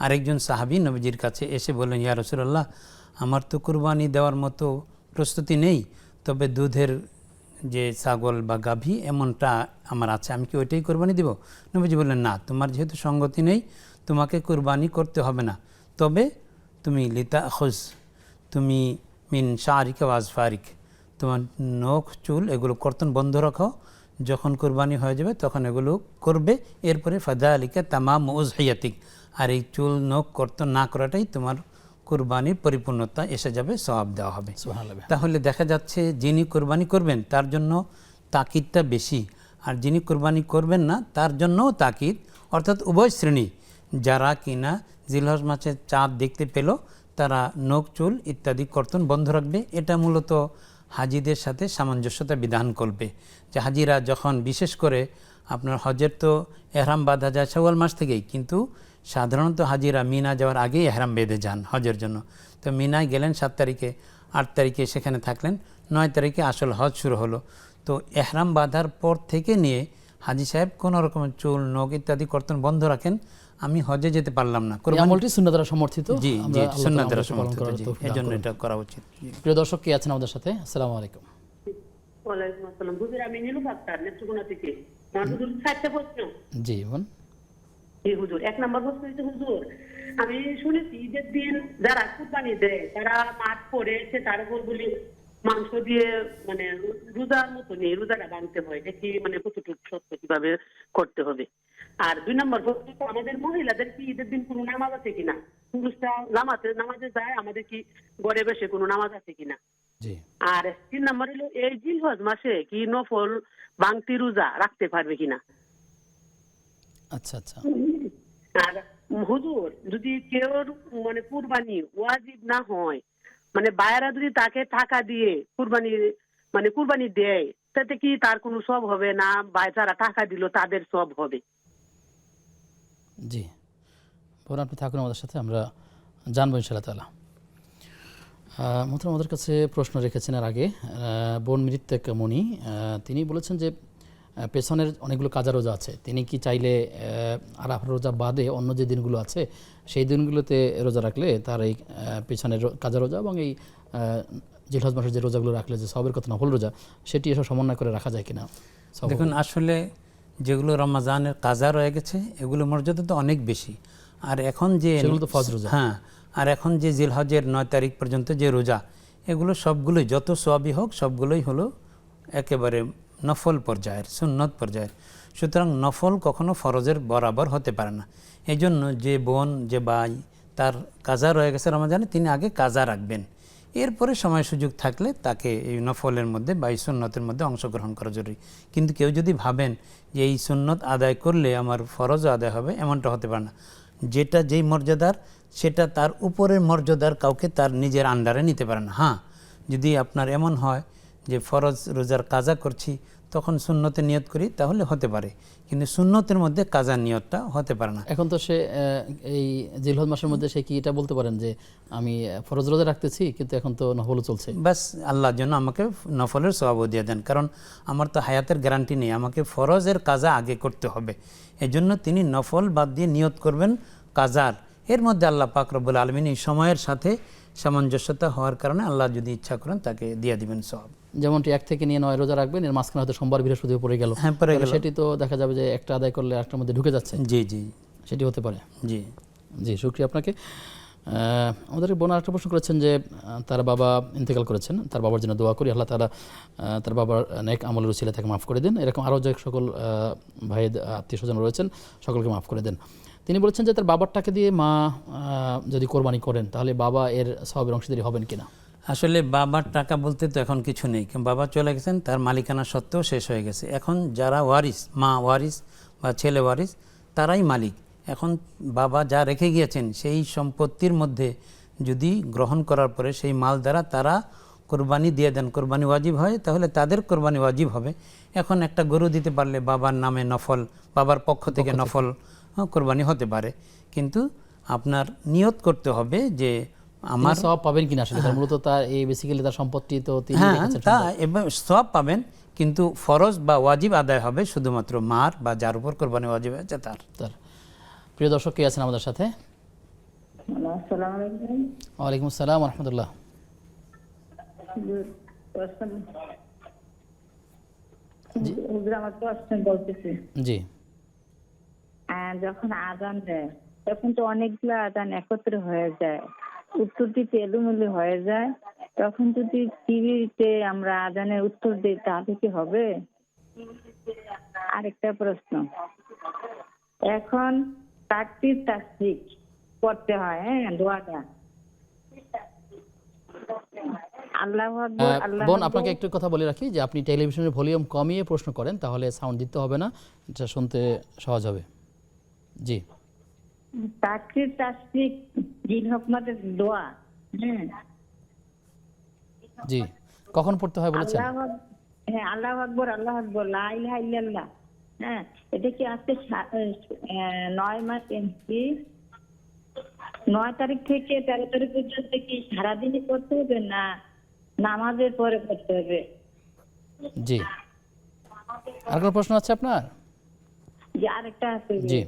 আরেকজন সাহাবী নবীজির কাছে এসে বললেন, ইয়া রাসূলুল্লাহ, আমার তো কুরবানি দেওয়ার মতো প্রস্তুতি নেই, তবে দুধের যে ছাগল বা গাভী এমনটা আমার আছে, আমি কি ওইটাই কুরবানি দিব? নবীজি বললেন, না, তোমার যেহেতু সঙ্গতি নেই তোমাকে কুরবানি করতে হবে না, তবে তুমি লিতাখুজ, তুমি মিন শা'রিকা ওয়া আযফারিক, তোমার নখ চুল এগুলো কর্তন বন্ধ রাখো, যখন কুরবানি হয়ে যাবে তখন এগুলো করবে, এরপরে ফাযালিকা তামাম উযহিয়াতিক, আর এই চুল নখ কর্তন না করাটাই তোমার কুরবানির পরিপূর্ণতা এসে যাবে, সওয়াব দেওয়া হবে। তাহলে দেখা যাচ্ছে যিনি কুরবানি করবেন তার জন্য তাকিদটা বেশি, আর যিনি কুরবানি করবেন না তার জন্যও তাকিদ, অর্থাৎ উভয় শ্রেণী। যারা কিনা জিলহজ মাসের চাঁদ দেখতে পেল তারা নখ চুল ইত্যাদি কর্তন বন্ধ রাখবে। এটা মূলত হাজিদের সাথে সামঞ্জস্যতা বিধান করবে, যে হাজিরা যখন, বিশেষ করে আপনার হজের তো এহরাম বাঁধা যায় শাওয়াল মাস থেকেই, কিন্তু সাধারণত হাজিরা মিনা যাওয়ার আগেই এহরাম বেঁধে যান হজের জন্য। তো মিনায় গেলেন 7 তারিখে, 8 তারিখে সেখানে থাকলেন, 9 তারিখে আসল হজ শুরু হলো। তো এহরাম বাঁধার পর থেকে নিয়ে হাজি সাহেব কোনো রকমের চুল নখ ইত্যাদি কর্তন বন্ধ রাখেন, আমি হজে যেতে পারলাম না, আমলটি সুন্নাহ দ্বারা সমর্থিত। জি জি, সুন্নাহ দ্বারা সমর্থিত, এজন্য এটা করা উচিত। প্রিয় দর্শক, কে আছেন আমাদের সাথে? আসসালামু আলাইকুম। ওয়ালাইকুম আসসালাম। হুজুর, আমি নীলু ডাক্তার, নেত্রকোনা থেকে। আমার হুজুর 4টা প্রশ্ন। জি বোন। জি হুজুর, 1 নম্বর প্রশ্ন হচ্ছে, হুজুর আমি শুনেছি ঈদের দিন যারা কুরবানি দেয় তারা মাঠ করে সে তার উপর বলি মাংস দিয়ে মানে রোজার মতো নেই, রোজাটা ভাঙতে হয়, দেখি মানে কতটুকু সত্য কিভাবে করতে হবে। আর 2 নম্বর প্রশ্ন, আমাদের মহিলাদের কি ঈদের দিন কোনো নামাজ আছে কিনা? পুরুষরা নামাজে যায়, আমাদের কি ঘরে বসে কোনো নামাজ আছে কিনা? জি। আর 3 নম্বর হলো এই জিলহজ মাসে কি নফল ভাঙতি রোজা রাখতে পারবে কিনা? আচ্ছা আচ্ছা। আর হুজুর, যদি কেউ মানে কুরবানি ওয়াজিব না হয়, মানে বায়েরা যদি তাকে টাকা দিয়ে কুরবানি দেয়, তাতে কি তার কোনো সব হবে না? যারা টাকা দিল তাদের সব হবে? জি, বোন আপনি থাকুন আমাদের সাথে, আমরা জানবো ইনশাআল্লাহ তাআলা। মোহতারাম আমাদের কাছে প্রশ্ন রেখেছেন এর আগে বোন মৃত্যক মণি, তিনি বলেছেন যে পেছনের অনেকগুলো কাজা রোজা আছে, তিনি কি চাইলে আরাফার রোজা বাদে অন্য যে দিনগুলো আছে সেই দিনগুলোতে রোজা রাখলে তার এই পেছনের কাজা রোজা এবং এই জিলহজ মাসের যে রোজাগুলো রাখলে যে সবের কথা নফল রোজা, সেটি এসব সমন্বয় করে রাখা যায় কিনা? দেখুন, আসলে যেগুলো রমজানের কাজা রয়ে গেছে এগুলো মর্যাদা তো অনেক বেশি। আর এখন যে সেগুলো তো ফরজ রোজা। হ্যাঁ, আর এখন যে জিলহজের 9 তারিখ পর্যন্ত যে রোজা, এগুলো সবগুলোই যত সওয়াবই হোক সবগুলোই হলো একেবারে নফল পর্যায়ের, সুন্নত পর্যায়ের। সুতরাং নফল কখনো ফরজের বরাবর হতে পারে না। এই জন্য যে বোন, যে ভাই তার কাজা রয়ে গেছে রমজানে, তিনি আগে কাজা রাখবেন, এরপরে সময় সুযোগ থাকলে তাকে এই নফলের মধ্যে বা এই সুন্নতের মধ্যে অংশগ্রহণ করা জরুরি। কিন্তু কেউ যদি ভাবেন যে এই সুন্নত আদায় করলে আমার ফরজও আদায় হবে, এমনটা হতে পারে না। যেটা যেই মর্যাদার, সেটা তার উপরের মর্যাদার কাউকে তার নিজের আন্ডারে নিতে পারে না। হ্যাঁ, যদি আপনার এমন হয় যে ফরজ রোজার কাজা করছি, তখন সুন্নতে নিয়ত করি, তাহলে হতে পারে, কিন্তু সুন্নতের মধ্যে কাজা নিয়তটা হতে পারে না। এখন তো সে এই জিলহজ মাসের মধ্যে সে কি এটা বলতে পারেন যে আমি ফরজ রোজা রাখতেছি কিন্তু এখন তো নফলও চলছে? বাস আল্লাহর জন্য আমাকে নফলের সওয়াবও দিয়ে দেন, কারণ আমার তো হায়াতের গ্যারান্টি নেই, আমাকে ফরজের কাজা আগে করতে হবে। এজন্য তিনি নফল বাদ দিয়ে নিয়ত করবেন কাজার। এর মধ্যে আল্লাহ পাক রব্বুল আলামিন এই সময়ের সাথে সামঞ্জস্যতা হওয়ার কারণে আল্লাহ যদি ইচ্ছা করেন তাকে দিয়ে দিবেন সওয়াব। যেমনটি 1 থেকে নিয়ে 9 রোজা রাখবেন, এর মাঝখানে হয়তো সোমবার বৃহস্পতিবার পড়ে গেল, হ্যাঁ, পড়ে গেল, সেটি তো দেখা যাবে যে একটা আদায় করলে একটার মধ্যে ঢুকে যাচ্ছে। জি জি সেটি হতে পারে। জি জি, শুকরিয়া আপনাকে। আমাদের বোন আরেকটা প্রশ্ন করেছেন যে তার বাবা ইন্তেকাল করেছেন, তার বাবার জন্য দোয়া করি, আল্লাহ তাআলা তার বাবার নেক আমলের উসিলা তাকে মাফ করে দেন। এরকম আরও যে সকল ভাই আত্মীয় স্বজন রয়েছেন সকলকে মাফ করে দেন। তিনি বলেছেন যে তার বাবার টাকা দিয়ে মা যদি কোরবানি করেন তাহলে বাবা এর সওয়াবের অংশীদারি হবেন কিনা? আসলে বাবার টাকা বলতে তো এখন কিছু নেই, বাবা চলে গেছেন, তার মালিকানা সত্ত্বেও শেষ হয়ে গেছে। এখন যারা ওয়ারিস, মা ওয়ারিস বা ছেলে ওয়ারিস, তারাই মালিক। এখন বাবা যা রেখে গিয়েছেন সেই সম্পত্তির মধ্যে যদি গ্রহণ করার পরে সেই মাল দ্বারা তারা কোরবানি দিয়ে দেন, কোরবানি ওয়াজিব হয়, তাহলে তাদের কোরবানি ওয়াজিব হবে। এখন একটা গরু দিতে পারলে বাবার নামে নফল, বাবার পক্ষ থেকে নফল কোরবানি হতে পারে, কিন্তু আপনার নিয়ত করতে হবে যে আমার সওয়াব পাবেন কিনা। আসলে মূলত তার এই বেসিক্যালি তার সম্পত্তি তো তিনি রেখেছেন, তা এবং সওয়াব পাবেন, কিন্তু ফরজ বা ওয়াজিব আদায় হবে শুধুমাত্র মার বা যার উপর কোরবানি ওয়াজিব আছে তার। প্রিয় দর্শক কে আছেন আমাদের সাথে? আসসালামু আলাইকুম। ওয়ালাইকুম আসসালাম ওয়া রাহমাতুল্লাহ। আমার কোশ্চেন বলতেছি, জি, যখন আজান দেয় তখন তো অনেকগুলো আজান একত্র হয়ে যায়, উত্তর দিতে এলোমেলো হয়ে যায়, তখন যদি টিভিতে আমরা আজানের উত্তর দিই তাহলে কি হবে? আরেকটা প্রশ্ন, এখন তাকবীর তাসবিহ করতে হয়, হ্যাঁ, দোয়াটা আল্লাহু আকবার আল্লাহু বোন আকবার। আপনাকে একটু কথা বলে রাখি যে আপনি টেলিভিশনের ভলিউম কমিয়ে প্রশ্ন করেন, তাহলে সাউন্ড দিতে হবে না, এটা শুনতে সহজ হবে। জি, তাকবীর তাসবিহ জিন হকমতের দোয়া, হ্যাঁ, জি, কখন পড়তে হয় বলেছেন? হ্যাঁ, আল্লাহু আকবার আল্লাহু আকবার লা ইলাহা ইল্লাল্লাহ, হ্যাঁ, এটা কি আজকে 9 মাস কি 9 তারিখ থেকে 13 তারিখ পর্যন্ত কি সারাদিনই করতে হবে না নামাজের পরে করতে হবে? জি, আর কোনো প্রশ্ন আছে আপনার? যে আরেকটা আছে, জি,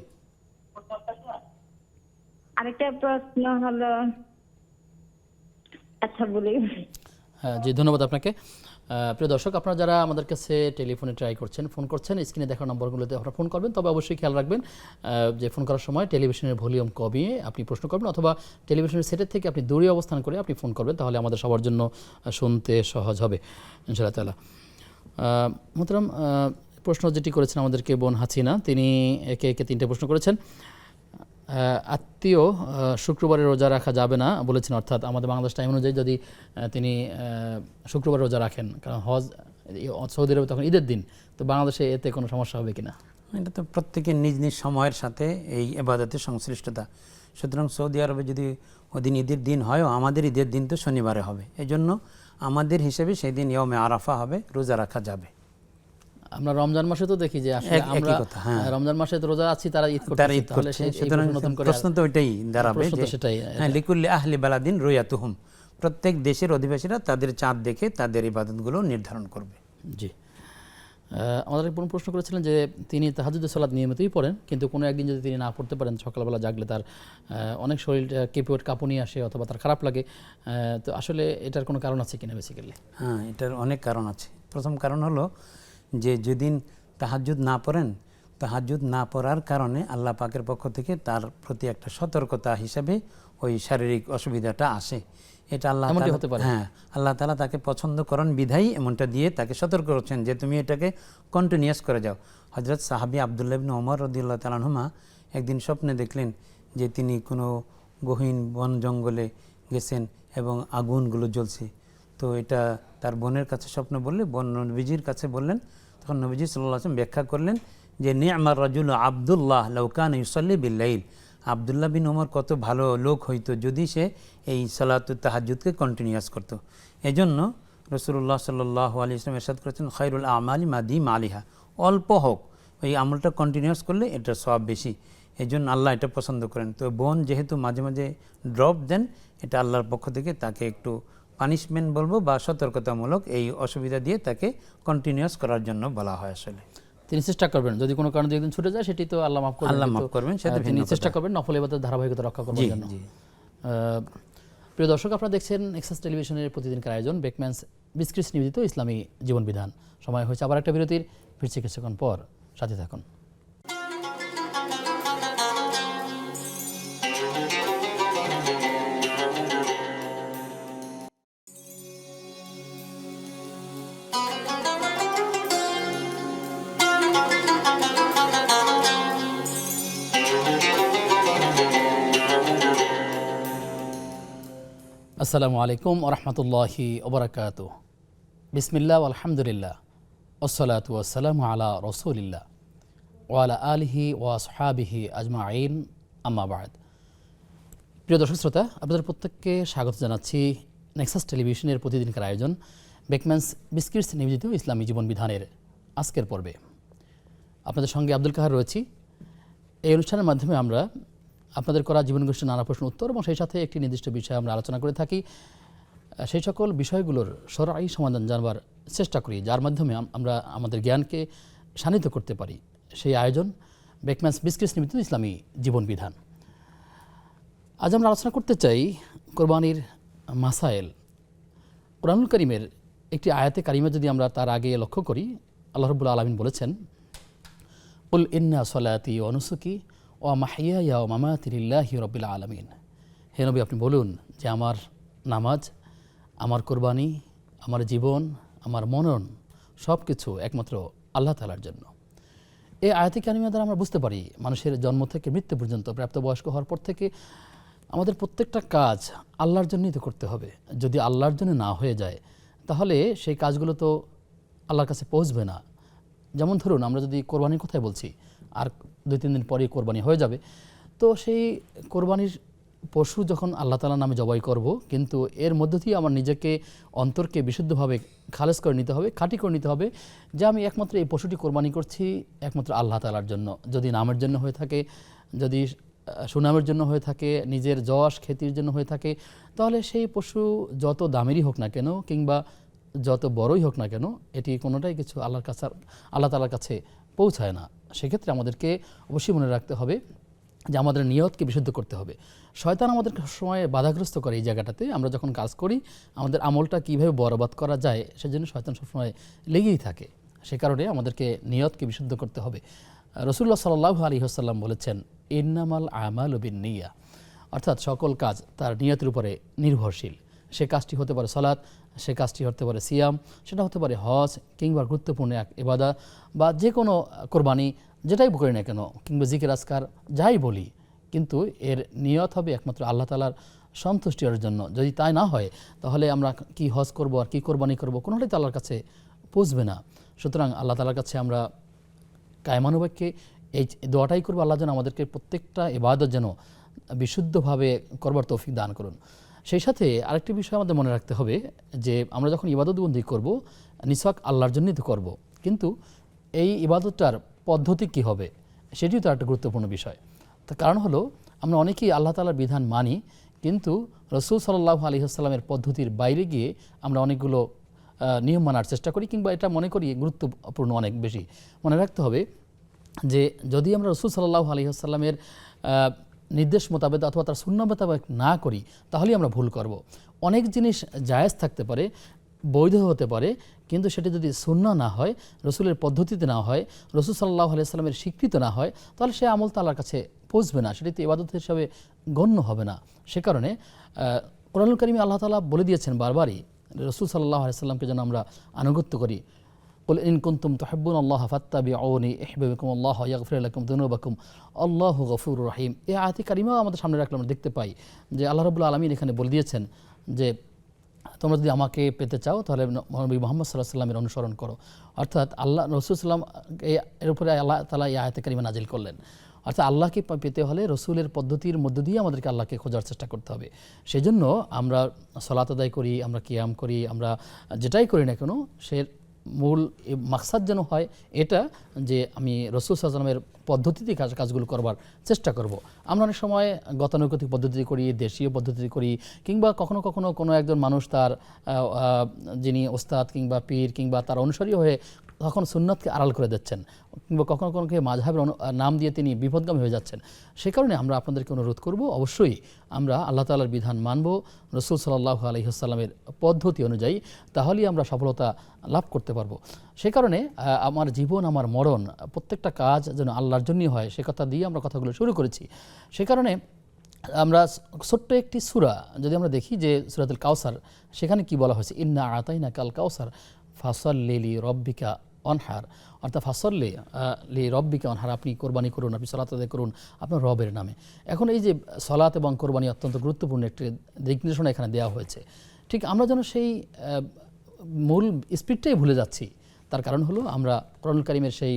আরেকটা প্রশ্ন হলো, আচ্ছা বলি। হ্যাঁ, জি, ধন্যবাদ আপনাকে। প্রিয় দর্শক, আপনারা যারা আমাদের কাছে টেলিফোনে ট্রাই করছেন, ফোন করছেন, স্ক্রিনে দেখা নম্বরগুলোতে আপনারা ফোন করবেন। তবে অবশ্যই খেয়াল রাখবেন যে ফোন করার সময় টেলিভিশনের ভলিউম কমিয়ে আপনি প্রশ্ন করবেন, অথবা টেলিভিশনের সেটের থেকে আপনি দূরে অবস্থান করে আপনি ফোন করবেন, তাহলে আমাদের সবার জন্য শুনতে সহজ হবে ইনশাআল্লাহ তাআলা। মোহতারাম, প্রশ্ন যেটি করেছেন আমাদেরকে বোন হাসিনা, তিনি একে একে 3টে প্রশ্ন করেছেন। আত্মীয় শুক্রবারে রোজা রাখা যাবে না বলেছেন, অর্থাৎ আমাদের বাংলাদেশ টাইম অনুযায়ী যদি তিনি শুক্রবার রোজা রাখেন, কারণ হজ সৌদি আরবে তখন ঈদের দিন, তো বাংলাদেশে এতে কোনো সমস্যা হবে কিনা? এটা তো প্রত্যেকের নিজ নিজ সময়ের সাথে এই ইবাদতের সংশ্লিষ্টতা। সুতরাং সৌদি আরবে যদি ওদিন ঈদের দিন হয়ও, আমাদের ঈদের দিন তো শনিবারে হবে, এই জন্য আমাদের হিসেবে সেই দিন ইয়মে আরাফা হবে, রোজা রাখা যাবে। আমরা রমজান মাসে তো দেখি যে আসলে আমরা রমজান মাসে তো রোজা আছি, তারা ঈদ করছে, সুতরাং প্রশ্ন তো ওইটাই দাঁড়াবে যে সেটাই, হ্যাঁ, লিকুল্লি আহলি বালাদিন রুয়াতুহুম, প্রত্যেক দেশের অধিবাসীরা তাদের চাঁদ দেখে তাদের ইবাদতগুলো নির্ধারণ করবে। জি, আমাদের এক বোন প্রশ্ন করেছিলেন যে তিনি তাহাজ্জুদের সালাত নিয়মিতই পড়েন, কিন্তু কোনো একদিন যদি তিনি না পড়তে পারেন, সকালবেলা জাগলে তার অনেক শরীর কাঁপুনি আসে অথবা তার খারাপ লাগে, তো আসলে এটার কোনো কারণ আছে কিনা বেসিক্যালি? হ্যাঁ, এটার অনেক কারণ আছে। প্রথম কারণ হলো যে যেদিন তাহাজ্জুদ না পড়েন, তাহাজ্জুদ না পড়ার কারণে আল্লাহ পাকের পক্ষ থেকে তার প্রতি একটা সতর্কতা হিসাবে ওই শারীরিক অসুবিধাটা আসে। এটা আল্লাহ আল্লাহ তাআলা তাকে পছন্দ করেন বিধায়ী এমনটা দিয়ে তাকে সতর্ক করছেন যে তুমি এটাকে কন্টিনিউয়াস করে যাও। হযরত সাহাবী আব্দুল্লাহ ইবনে ওমর রাদিয়াল্লাহু তাআলা আনহুমা একদিন স্বপ্নে দেখলেন যে তিনি কোনো গহীন বন জঙ্গলে গেছেন এবং আগুনগুলো জ্বলছে। তো এটা তার বোনের কাছে স্বপ্ন বললে বোন নবীজির কাছে বললেন, তখন নবীজি সাল্লাল্লাহু আলাইহি ওয়াসাল্লাম ব্যাখ্যা করলেন যে নি'মার রাজুল আব্দুল্লাহ লাউ কানা ইউসাল্লি বিল-লাইল, আব্দুল্লাহ বিন ওমর কত ভালো লোক হইতো যদি সে এই সালাতুত তাহাজ্জুদকে কন্টিনিউয়াস করত। এজন্য রাসূলুল্লাহ সাল্লাল্লাহু আলাইহি ওয়াসাল্লাম ইরশাদ করেছেন খায়রুল আমালি মাদিম আলিহা, অল্প হোক ওই আমলটা কন্টিনিউয়াস করলে এটার সওয়াব বেশি, এজন্য আল্লাহ এটা পছন্দ করেন। তো বোন যেহেতু মাঝে মাঝে ড্রপ দেন, এটা আল্লাহর পক্ষ থেকে তাকে একটু পানিশমেন্ট বলবো বা সতর্কতামূলক এই অসুবিধা দিয়ে তাকে কন্টিনিউয়াস করার জন্য বলা হয়। আসলে তিনি চেষ্টা করবেন, যদি কোনো কারণে একদিন ছুটে যায় সেটি তো আল্লাহ মাফ করবেন, তিনি চেষ্টা করবেন নফল ইবাদতের ধারাবাহিকতা রক্ষা করার জন্য। প্রিয় দর্শক, আপনারা দেখছেন নেক্সাস টেলিভিশনের প্রতিদিনকার আয়োজন বেকম্যানস বিসক্রিটস নিবেদিত ইসলামী জীবন বিধান। সময় হয়েছে আবার একটা বিরতির, ফিরছি কিছুক্ষণ পর, সাথে থাকুন। আসসালামু আলাইকুম ওরহমতুল্লাহি ওবরাকাতুহ। বিসমিল্লাহ আলহামদুলিল্লাহ ওসসালাতু ওয়াসসালামু আলা রসুলিল্লাহ ওয়ালা আলিহি ওয়া আসহাবিহি আজমাইন, আম্মা বাদ। প্রিয় দর্শক শ্রোতা, আপনাদের প্রত্যেককে স্বাগত জানাচ্ছি নেক্সাস টেলিভিশনের প্রতিদিনকার আয়োজন বেকম্যানস বিসক্রিটস নিবেদিত ইসলামী জীবন বিধানের আজকের পর্বে। আপনাদের সঙ্গে আব্দুল কাহার রয়েছি। এই অনুষ্ঠানের মাধ্যমে আমরা আপনাদের করা জীবনগোষ্ঠীর নানা প্রশ্ন উত্তর এবং সেই সাথে একটি নির্দিষ্ট বিষয় আমরা আলোচনা করে থাকি, সেই সকল বিষয়গুলোর শরঈ সমাধান জানবার চেষ্টা করি, যার মাধ্যমে আমরা আমাদের জ্ঞানকে শানিত করতে পারি। সেই আয়োজন বেকম্যানস বিসক্রিটস নিবেদিত ইসলামী জীবন বিধান। আজ আমরা আলোচনা করতে চাই কোরবানির মাসায়েল। কুরআনুল কারীমের একটি আয়াতে কারিমা যদি আমরা তার আগে লক্ষ্য করি, আল্লাহ রাব্বুল আলামিন বলেছেন, কুল ইন্না সলাতি ওয়া নুসুকি ওয়া মাহইয়ায়া ওয়া মামাতি লিল্লাহি রাব্বিল আলামিন। হে নবী, আপনি বলুন যে আমার নামাজ, আমার কোরবানি, আমার জীবন, আমার মনন সব কিছু একমাত্র আল্লাহ তাআলার জন্য। এই আয়াতে কারিমা দ্বারা আমরা বুঝতে পারি মানুষের জন্ম থেকে মৃত্যু পর্যন্ত, প্রাপ্তবয়স্ক হওয়ার পর থেকে আমাদের প্রত্যেকটা কাজ আল্লাহর জন্যই তো করতে হবে। যদি আল্লাহর জন্য না হয়ে যায় তাহলে সেই কাজগুলো তো আল্লাহর কাছে পৌঁছবে না। যেমন ধরুন, আমরা যদি কোরবানির কথাই বলছি, আর 2-3 দিন পরেই কোরবানি হয়ে যাবে, তো সেই কোরবানির পশু যখন আল্লাহ তাআলার নামে জবাই করব, কিন্তু এর মধ্য দিয়ে আমার নিজেকে, অন্তরকে বিশুদ্ধভাবে খালেজ করে নিতে হবে, খাঁটি করে নিতে হবে যে আমি একমাত্র এই পশুটি কোরবানি করছি একমাত্র আল্লাহ তাআলার জন্য। যদি নামের জন্য হয়ে থাকে, যদি সুনামের জন্য হয়ে থাকে, নিজের যশ খ্যাতির জন্য হয়ে থাকে, তাহলে সেই পশু যত দামেরই হোক না কেন কিংবা যত বড়ই হোক না কেন, এটি কোনোটাই কিছু আল্লাহ তাআলার কাছে পৌঁছায় না। সেক্ষেত্রে আমাদেরকে অবশ্যই মনে রাখতে হবে যে আমাদের নিয়তকে বিশুদ্ধ করতে হবে। শয়তান আমাদেরকে সময় বাধাগ্রস্ত করে এই জায়গাটাতে। আমরা যখন কাজ করি আমাদের আমলটা কীভাবে বরবাদ করা যায় সেজন্য শয়তান সবসময় লেগেই থাকে। সে কারণে আমাদেরকে নিয়তকে বিশুদ্ধ করতে হবে। রাসূলুল্লাহ সাল্লাল্লাহু আলাইহি ওয়াসাল্লাম বলেছেন, ইন্নামাল আমালু বিন্নিয়া, অর্থাৎ সকল কাজ তার নিয়তের উপরে নির্ভরশীল। সে কাজটি হতে পারে সালাত, সে কাজটি হতে পারে সিয়াম, সেটা হতে পারে হজ, কিংবা গুরুত্বপূর্ণ এক ইবাদত, বা যে কোনো কোরবানি, যেটাই করি না কেন, কিংবা জিকির আজকার যাই বলি, কিন্তু এর নিয়ত হবে একমাত্র আল্লাহ তাআলার সন্তুষ্টি অর্জনের জন্য। যদি তাই না হয় তাহলে আমরা কি হজ করব আর কি কোরবানি করব, কোনোটাই তো আল্লাহর কাছে পৌঁছবে না। সুতরাং আল্লাহ তাআলার কাছে আমরা কায়মানুবাক্যে এই দোয়াটাই করবো, আল্লাহ যেন আমাদেরকে প্রত্যেকটা ইবাদত যেন বিশুদ্ধভাবে করবার তৌফিক দান করুন। সেই সাথে আরেকটি বিষয় আমাদের মনে রাখতে হবে যে আমরা যখন ইবাদতবন্দি করব, নিছক আল্লাহর জন্যই তো করব, কিন্তু এই ইবাদতটার পদ্ধতি কি হবে সেটিও তো একটা গুরুত্বপূর্ণ বিষয়। তার কারণ হলো আমরা অনেকেই আল্লাহ তাআলার বিধান মানি, কিন্তু রাসূল সাল্লাল্লাহু আলাইহি ওয়াসাল্লামের পদ্ধতির বাইরে গিয়ে আমরা অনেকগুলো নিয়ম মানার চেষ্টা করি, কিংবা এটা মনে করি গুরুত্বপূর্ণ অনেক বেশি। মনে রাখতে হবে যে যদি আমরা রাসূল সাল্লাল্লাহু আলাইহি ওয়াসাল্লামের নির্দেশ মোতাবেক অথবা তার সুন্নাহ মোতাবেক না করি তাহলেই আমরা ভুল করব। অনেক জিনিস জায়েজ থাকতে পারে, বৈধ হতে পারে, কিন্তু সেটি যদি সুন্নাহ না হয়, রসুলের পদ্ধতিতে না হয়, রসুল সাল্লাল্লাহু আলাইহি ওয়াসাল্লামের স্বীকৃত না হয়, তাহলে সে আমল তো আল্লাহর কাছে পৌঁছবে না, সেটি তো ইবাদত হিসাবে গণ্য হবে না। সে কারণে কোরআনুল কারীমে আল্লাহ তাআলা বলে দিয়েছেন বারবারই রসুল সাল্লাল্লাহু আলাইহি ওয়াসাল্লামকে যেন আমরা আনুগত্য করি। কুল ইন কুনতুম তুহিব্বুনাল্লাহ ফাত্তাবিউনি ইউহিব্বুকুমুল্লাহ ওয়া ইয়াগফির লাকুম যুনুবাকুম আল্লাহু গফুরুর রহিম। এই আয়াতে কারিমা আমাদের সামনে রাখলে আমরা দেখতে পাই যে আল্লাহ রাব্বুল আলামিন এখানে বলে দিয়েছেন যে তোমরা যদি আমাকে পেতে চাও তাহলে নবী মুহাম্মদ সাল্লাল্লাহু আলাইহি ওয়াসাল্লামের অনুসরণ করো। অর্থাৎ আল্লাহ রাসূল সাল্লাম এর উপরে আল্লাহ তাআলা এই আয়াতে কারিমা নাজিল করলেন। অর্থাৎ আল্লাহকে পেতে হলে রসুলের পদ্ধতির মধ্য দিয়ে আমাদেরকে আল্লাহকে খোঁজার চেষ্টা করতে হবে। সেজন্য আমরা সালাত আদায় করি, আমরা কিয়াম করি, আমরা যেটাই করি না কেন, সে মূল মাকসাদ যেন হয় এটা যে আমি রাসূল সাল্লাল্লাহু আলাইহি ওয়াসাল্লামের পদ্ধতিতে কাজগুলো করবার চেষ্টা করব। আমরা অনেক সময় গতানুগতিক পদ্ধতি করি, দেশীয় পদ্ধতি করি, কিংবা কখনো কখনো কোনো একজন মানুষ তার যিনি ওস্তাদ কিংবা পীর কিংবা তার অনুসারী হয়ে তখন সুন্নাতকে আড়াল করে দিচ্ছেন, কিংবা কখনো কখনো মাযহাবের নাম দিয়ে তিনি বিপদগামী হয়ে যাচ্ছেন। সে কারণে আমরা আপনাদেরকে অনুরোধ করব, অবশ্যই আমরা আল্লাহ তাআলার বিধান মানব, রাসূল সাল্লাল্লাহু আলাইহি ওয়াসাল্লামের পদ্ধতি অনুযায়ী, তাহলেই আমরা সফলতা লাভ করতে পারবো। সে কারণে আমার জীবন, আমার মরণ, প্রত্যেকটা কাজ যেন আল্লাহর জন্যই হয়, সে কথা দিয়ে আমরা কথাগুলো শুরু করেছি। সে কারণে আমরা ছোট্ট একটি সূরা যদি আমরা দেখি যে সূরাতুল কাউসার, সেখানে কি বলা হয়েছে, ইন্না আতাইনাকাল কাউসার ফাসাল্লি লিরাব্বিকা ওয়ানহার, অর্থাৎ ফাসাল্লি লিরাব্বিকা ওয়ানহার, আপনি কোরবানি করুন, আপনি সালাত আদায় করুন আপনার রবের নামে। এখন এই যে সালাত এবং কোরবানি অত্যন্ত গুরুত্বপূর্ণ একটি দিক নির্দেশনা এখানে দেওয়া হয়েছে। ঠিক আমরা যেন সেই মূল স্পিডটাই ভুলে যাচ্ছি। তার কারণ হলো আমরা কোরআনুল কারীমের সেই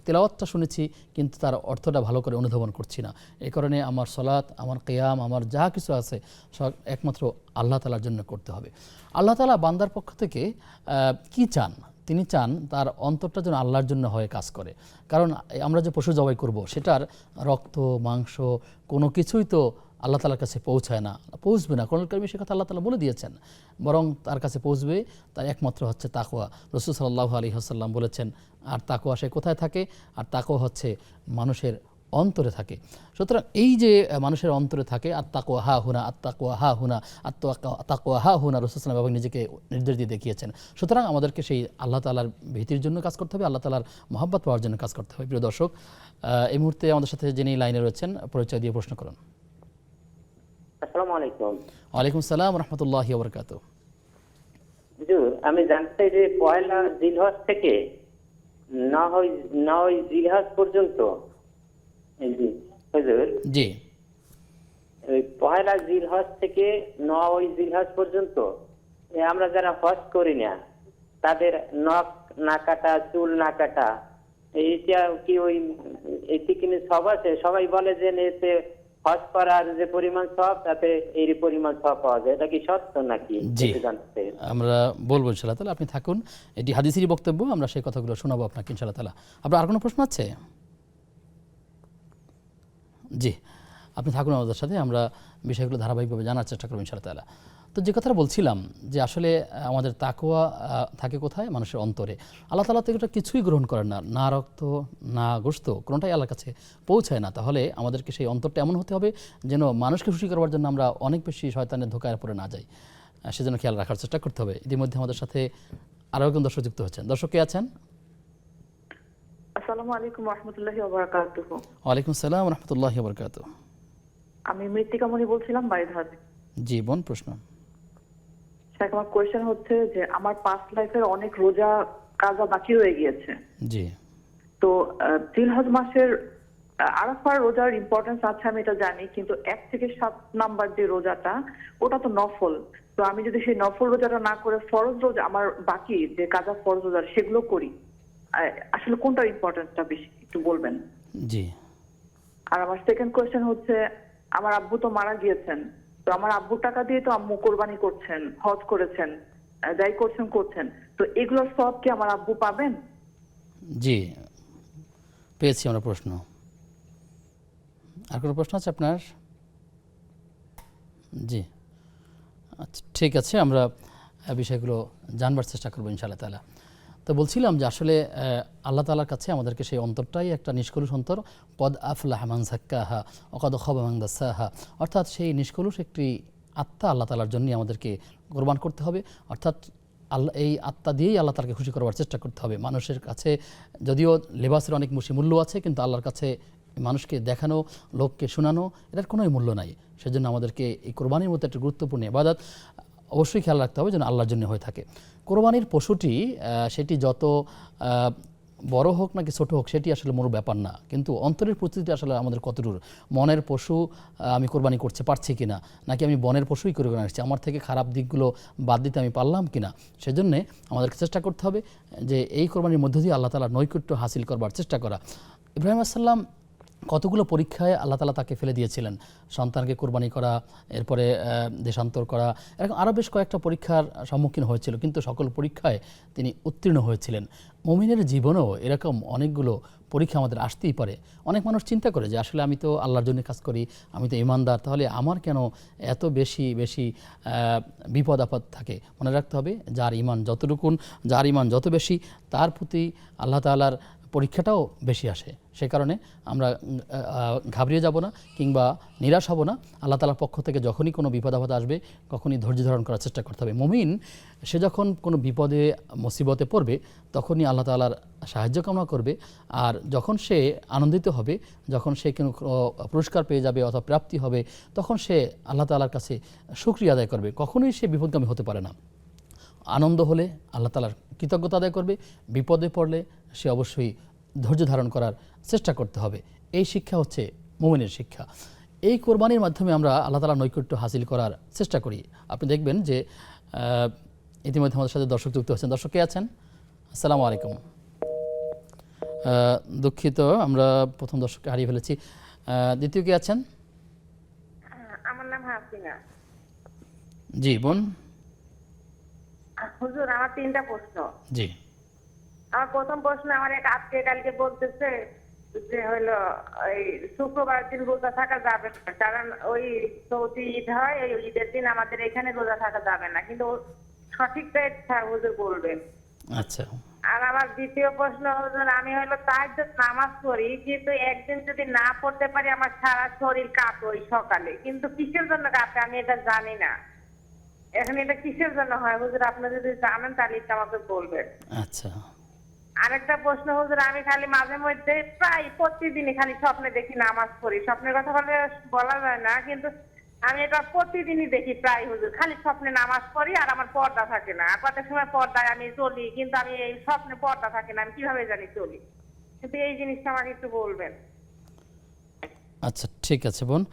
তেলাওয়াতটা শুনেছি, কিন্তু তার অর্থটা ভালো করে অনুধাবন করছি না। এই কারণে আমার সালাত, আমার কিয়াম, আমার যা কিছু আছে সব একমাত্র আল্লাহ তাআলার জন্য করতে হবে। আল্লাহ তাআলা বান্দার পক্ষ থেকে কি চান? তিনি চান তার অন্তরটা যেন আল্লাহর জন্য হয়ে কাজ করে। কারণ আমরা যে পশু জবাই করব সেটার রক্ত, মাংস কোনো কিছুই তো আল্লাহ তাআলার কাছে পৌঁছায় না, পৌঁছবে না। কোরআনুল কারীমে সে কথা আল্লাহ তাআলা বলে দিয়েছেন। বরং তার কাছে পৌঁছবে তার একমাত্র হচ্ছে তাকওয়া। রাসূল সাল্লাল্লাহু আলাইহি ওয়াসাল্লাম বলেছেন, আর তাকওয়া সে কোথায় থাকে? আর তাকওয়া হচ্ছে মানুষের অন্তরে থাকে। সুতরাং এই যে মানুষের অন্তরে থাকে, আর তাকওয়া হা হুনা, আর তাকওয়া হা হুনা, আর তাকওয়া হা হুনা, রাসূল সাল্লাল্লাহু আলাইহি ওয়াসাল্লাম নিজেকে নির্দেশ দিয়ে দেখিয়েছেন। সুতরাং আমাদেরকে সেই আল্লাহ তাআলার ভীতির জন্য কাজ করতে হবে, আল্লাহ তাআলার মহব্বত পাওয়ার জন্য কাজ করতে হবে। প্রিয় দর্শক, এই মুহূর্তে আমাদের সাথে যিনি লাইনে রয়েছেন, পরিচয় দিয়ে প্রশ্ন করুন। আসসালামু আলাইকুম। ওয়ালাইকুম আসসালাম ওয়া রাহমাতুল্লাহি ওয়া বারাকাতুহু। হুজুর, আমি জানতে চাই যে পয়লা জিলহজ থেকে 9 জিলহজ পর্যন্ত, হুজুর জি, ওই পয়লা জিলহজ থেকে 9 জিলহজ পর্যন্ত আমরা যারা হজ করি না তাদের নখ না কাটা, চুল না কাটা, এইটা কি ওই এতে কি সব আছে? সবাই বলে যে এতে হজ করার যে পরিমাণ সব, তাতে এই পরিমাণ সব পাওয়া যায়, এটা কি সত্য নাকি? জি, একটু জানতে চাই। আমরা বলবো ইনশাআল্লাহ তাআলা, আপনি থাকুন, এটি হাদিসেরই বক্তব্য, আমরা সেই কথাগুলো শোনাবো আপনাকে ইনশাআল্লাহ তাআলা। আপনার আর কোনো প্রশ্ন আছে? জি, আপনি থাকুন আমাদের সাথে, আমরা বিষয়গুলো ধারাবাহিকভাবে জানার চেষ্টা করবো ইনশাআল্লাহ তাআলা। তো যে কথাটা বলছিলাম যে আসলে আমাদের তাকওয়া থাকে কোথায়? মানুষের অন্তরে। আল্লাহ তাআলা থেকে ওটা কিছুই গ্রহণ করেন না, না রক্ত না গোশত, কোনোটাই আল্লাহর কাছে পৌঁছায় না। তাহলে আমাদেরকে সেই অন্তরটা এমন হতে হবে যেন মানুষকে খুশি করবার জন্য আমরা অনেক বেশি শয়তানের ধোকায় পড়ে না যাই, সেজন্য খেয়াল রাখার চেষ্টা করতে হবে। ইতিমধ্যে আমাদের সাথে আরও একজন দর্শক যুক্ত হচ্ছেন। দর্শক কে আছেন? আসসালামু আলাইকুম রাহমাতুল্লাহি ওয়া বারাকাতুহু। ওয়ালাইকুম সালাম রহমতুল্লাহি ওয়া বারাকাতুহু। আমি মৃত্তিকামণি বলছিলাম বাড়িধারা থেকে। জি বোন, প্রশ্ন। স্যার, আমার কোয়েশ্চেন হচ্ছে যে আমার পাস্ট লাইফের অনেক রোজা কাজা বাকি রয়ে গিয়েছে। জি তো জিলহজ মাসের আরাফার রোজার ইম্পর্টেন্স আছে আমি এটা জানি, কিন্তু 1 থেকে 7 নাম্বার যে রোজাটা ওটা তো নফল। তো আমি যদি সেই নফল রোজাটা না করে ফরজ রোজা আমার বাকি যে কাজা ফরজ রোজা সেগুলো করি, আসলে কোনটার ইম্পর্টেন্সটা বেশি একটু বলবেন? জি আর আমার সেকেন্ড কোয়েশ্চেন হচ্ছে, আমার আব্বু তো মারা গিয়েছেন, তো আমার আব্বুর টাকা দিয়ে তো আম্মু কোরবানি করছেন, হজ করেছেন, যাই করছেন, তো এগুলোর সব কি আমার আব্বু পাবেন? জি, পেয়েছি আমরা প্রশ্ন। আর কোনো প্রশ্ন আছে আপনার? জি আচ্ছা, ঠিক আছে, আমরা বিষয়গুলো জানবার চেষ্টা করবো ইনশাআল্লাহ তাআলা। তো বলছিলাম যে আসলে আল্লাহ তাআলার কাছে আমাদেরকে সেই অন্তরটাই একটা নিষ্কলুষ অন্তর, কদ আফলাহা মান যাক্কাহা ওয়া কদ খাবা মান দাসাহা, অর্থাৎ সেই নিষ্কলুষ একটি আত্মা আল্লাহ তাআলার জন্যই আমাদেরকে কোরবান করতে হবে। অর্থাৎ আল্লাহ এই আত্মা দিয়েই আল্লাহ তাআলাকে খুশি করবার চেষ্টা করতে হবে। মানুষের কাছে যদিও লেবাসের অনেক মূল্য আছে, কিন্তু আল্লাহর কাছে মানুষকে দেখানো, লোককে শোনানো, এটার কোনোই মূল্য নাই। সেজন্য আমাদেরকে এই কোরবানির মতো একটা গুরুত্বপূর্ণ ইবাদত অবশ্যই খেয়াল রাখতে হবে যেন আল্লাহর জন্য হয়ে থাকে। কোরবানির পশুটি সেটি যত বড় হোক নাকি ছোট হোক সেটি আসলে বড় ব্যাপার না, কিন্তু অন্তরের প্রস্তুতি আসলে আমাদের কতদূর। মনের পশু আমি কোরবানি করতে পারছি কিনা, নাকি আমি বনের পশুই করে আসছি, আমার থেকে খারাপ দিকগুলো বাদ দিতে আমি পারলাম কিনা। সেজন্যে আমাদেরকে চেষ্টা করতে হবে যে এই কোরবানির মধ্য দিয়ে আল্লাহ তাআলার নৈকট্য হাসিল করবার চেষ্টা করা। ইব্রাহিম আলাইহিস সালাম কতগুলো পরীক্ষায় আল্লাহ তাআলা তাকে ফেলে দিয়েছিলেন, সন্তানকে কোরবানি করা, এরপরে দেশান্তর করা, এরকম আরও বেশ কয়েকটা পরীক্ষার সম্মুখীন হয়েছিল, কিন্তু সকল পরীক্ষায় তিনি উত্তীর্ণ হয়েছিলেন। মুমিনের জীবনেও এরকম অনেকগুলো পরীক্ষা আমাদের আসতেই পারে। অনেক মানুষ চিন্তা করে যে আসলে আমি তো আল্লাহর জন্য কাজ করি, আমি তো ইমানদার, তাহলে আমার কেন এত বেশি বেশি বিপদ আপদ থাকে। মনে রাখতে হবে যার ইমান যতটুকুন, যার ইমান যত বেশি তার প্রতি আল্লাহ তাআলার পরীক্ষাটাও বেশি আসে। সে কারণে আমরা ঘাবড়িয়ে যাব না কিংবা নিরাশ হব না। আল্লাহ তাআলার পক্ষ থেকে যখনই কোনো বিপদ আপদ আসবে তখনই ধৈর্য ধারণ করার চেষ্টা করতে হবে। মুমিন সে যখন কোনো বিপদে মুসিবতে পড়বে তখনই আল্লাহ তাআলার সাহায্য কামনা করবে, আর যখন সে আনন্দিত হবে, যখন সে কোনো পুরস্কার পেয়ে যাবে অথবা প্রাপ্তি হবে, তখন সে আল্লাহ তাআলার কাছে শুকরিয়া আদায় করবে। কখনোই সে বিপদগামী হতে পারে না। আনন্দ হলে আল্লাহ তাআলার কৃতজ্ঞতা আদায় করবে, বিপদে পড়লে সে অবশ্যই ধৈর্য ধারণ করার চেষ্টা করতে হবে। এই শিক্ষা হচ্ছে মুমিনের শিক্ষা। এই কোরবানির মাধ্যমে আমরা আল্লাহ তাআলার নৈকট্য হাসিল করার চেষ্টা করি। আপনি দেখবেন যে ইতিমধ্যে আমাদের সাথে দর্শক যুক্ত হচ্ছেন। দর্শক কে আছেন? আসসালামু আলাইকুম। দুঃখিত, আমরা প্রথম দর্শককে হারিয়ে ফেলেছি। দ্বিতীয় কে আছেন? আমার নাম হাসিনা। জি বোন। হুজুর, আমার 3টা প্রশ্ন। জি। আমার প্রথম প্রশ্ন, আমার এক আত্মীয় কালকে বলতেছে যে হলো ওই শুক্রবার দিন রোজা থাকা যাবে না, কারণ ওই সৌদি ঈদ হয়, এই ঈদের দিন আমাদের এখানে রোজা থাকা যাবে না, কিন্তু সঠিক ডেট হুজুর বলবেন। আচ্ছা। আর আমার দ্বিতীয় প্রশ্ন হুজুর, আমি হলো তাহাজ্জুদ নামাজ পড়ি, কিন্তু একদিন যদি না পড়তে পারি আমার সারা শরীর কাঁপে ওই সকালে, কিন্তু কিসের জন্য কাঁপে আমি এটা জানি না। এখন এটা কিসের জন্য হয় হুজুর, আপনি যদি জানেন তাহলে একটু আমাকে বলবেন। আচ্ছা। আরেকটা প্রশ্ন হুজুর, আমি খালি মাঝে মধ্যে প্রায় প্রতিদিনই খালি স্বপ্নে দেখি নামাজ পড়ি। স্বপ্নের কথা বলা যায় না, কিন্তু আমি এটা প্রতিদিনই দেখি প্রায় হুজুর, খালি স্বপ্নে নামাজ পড়ি আর আমার পর্দা থাকে না। আর কত সময় পর্দায় আমি চলি, কিন্তু আমি এই স্বপ্নে পর্দা থাকে না, আমি কিভাবে জানি চলি, কিন্তু এই জিনিসটা আমাকে একটু বলবেন। আচ্ছা, ঠিক আছে বোন,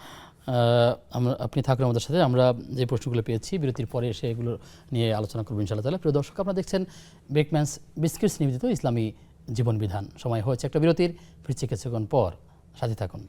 আপনি থাকুন আমাদের সাথে। আমরা যে প্রশ্নগুলো পেয়েছি বিরতির পরে এসে এগুলো নিয়ে আলোচনা করবো ইনশাআল্লাহ তাআলা। প্রিয় দর্শক, আপনারা দেখছেন বেকম্যানস বিস্কিটস নিবেদিত ইসলামী জীবন বিধান। সময় হয়েছে একটা বিরতির, ফিরছি কিছুক্ষণ পর, সাথে থাকুন।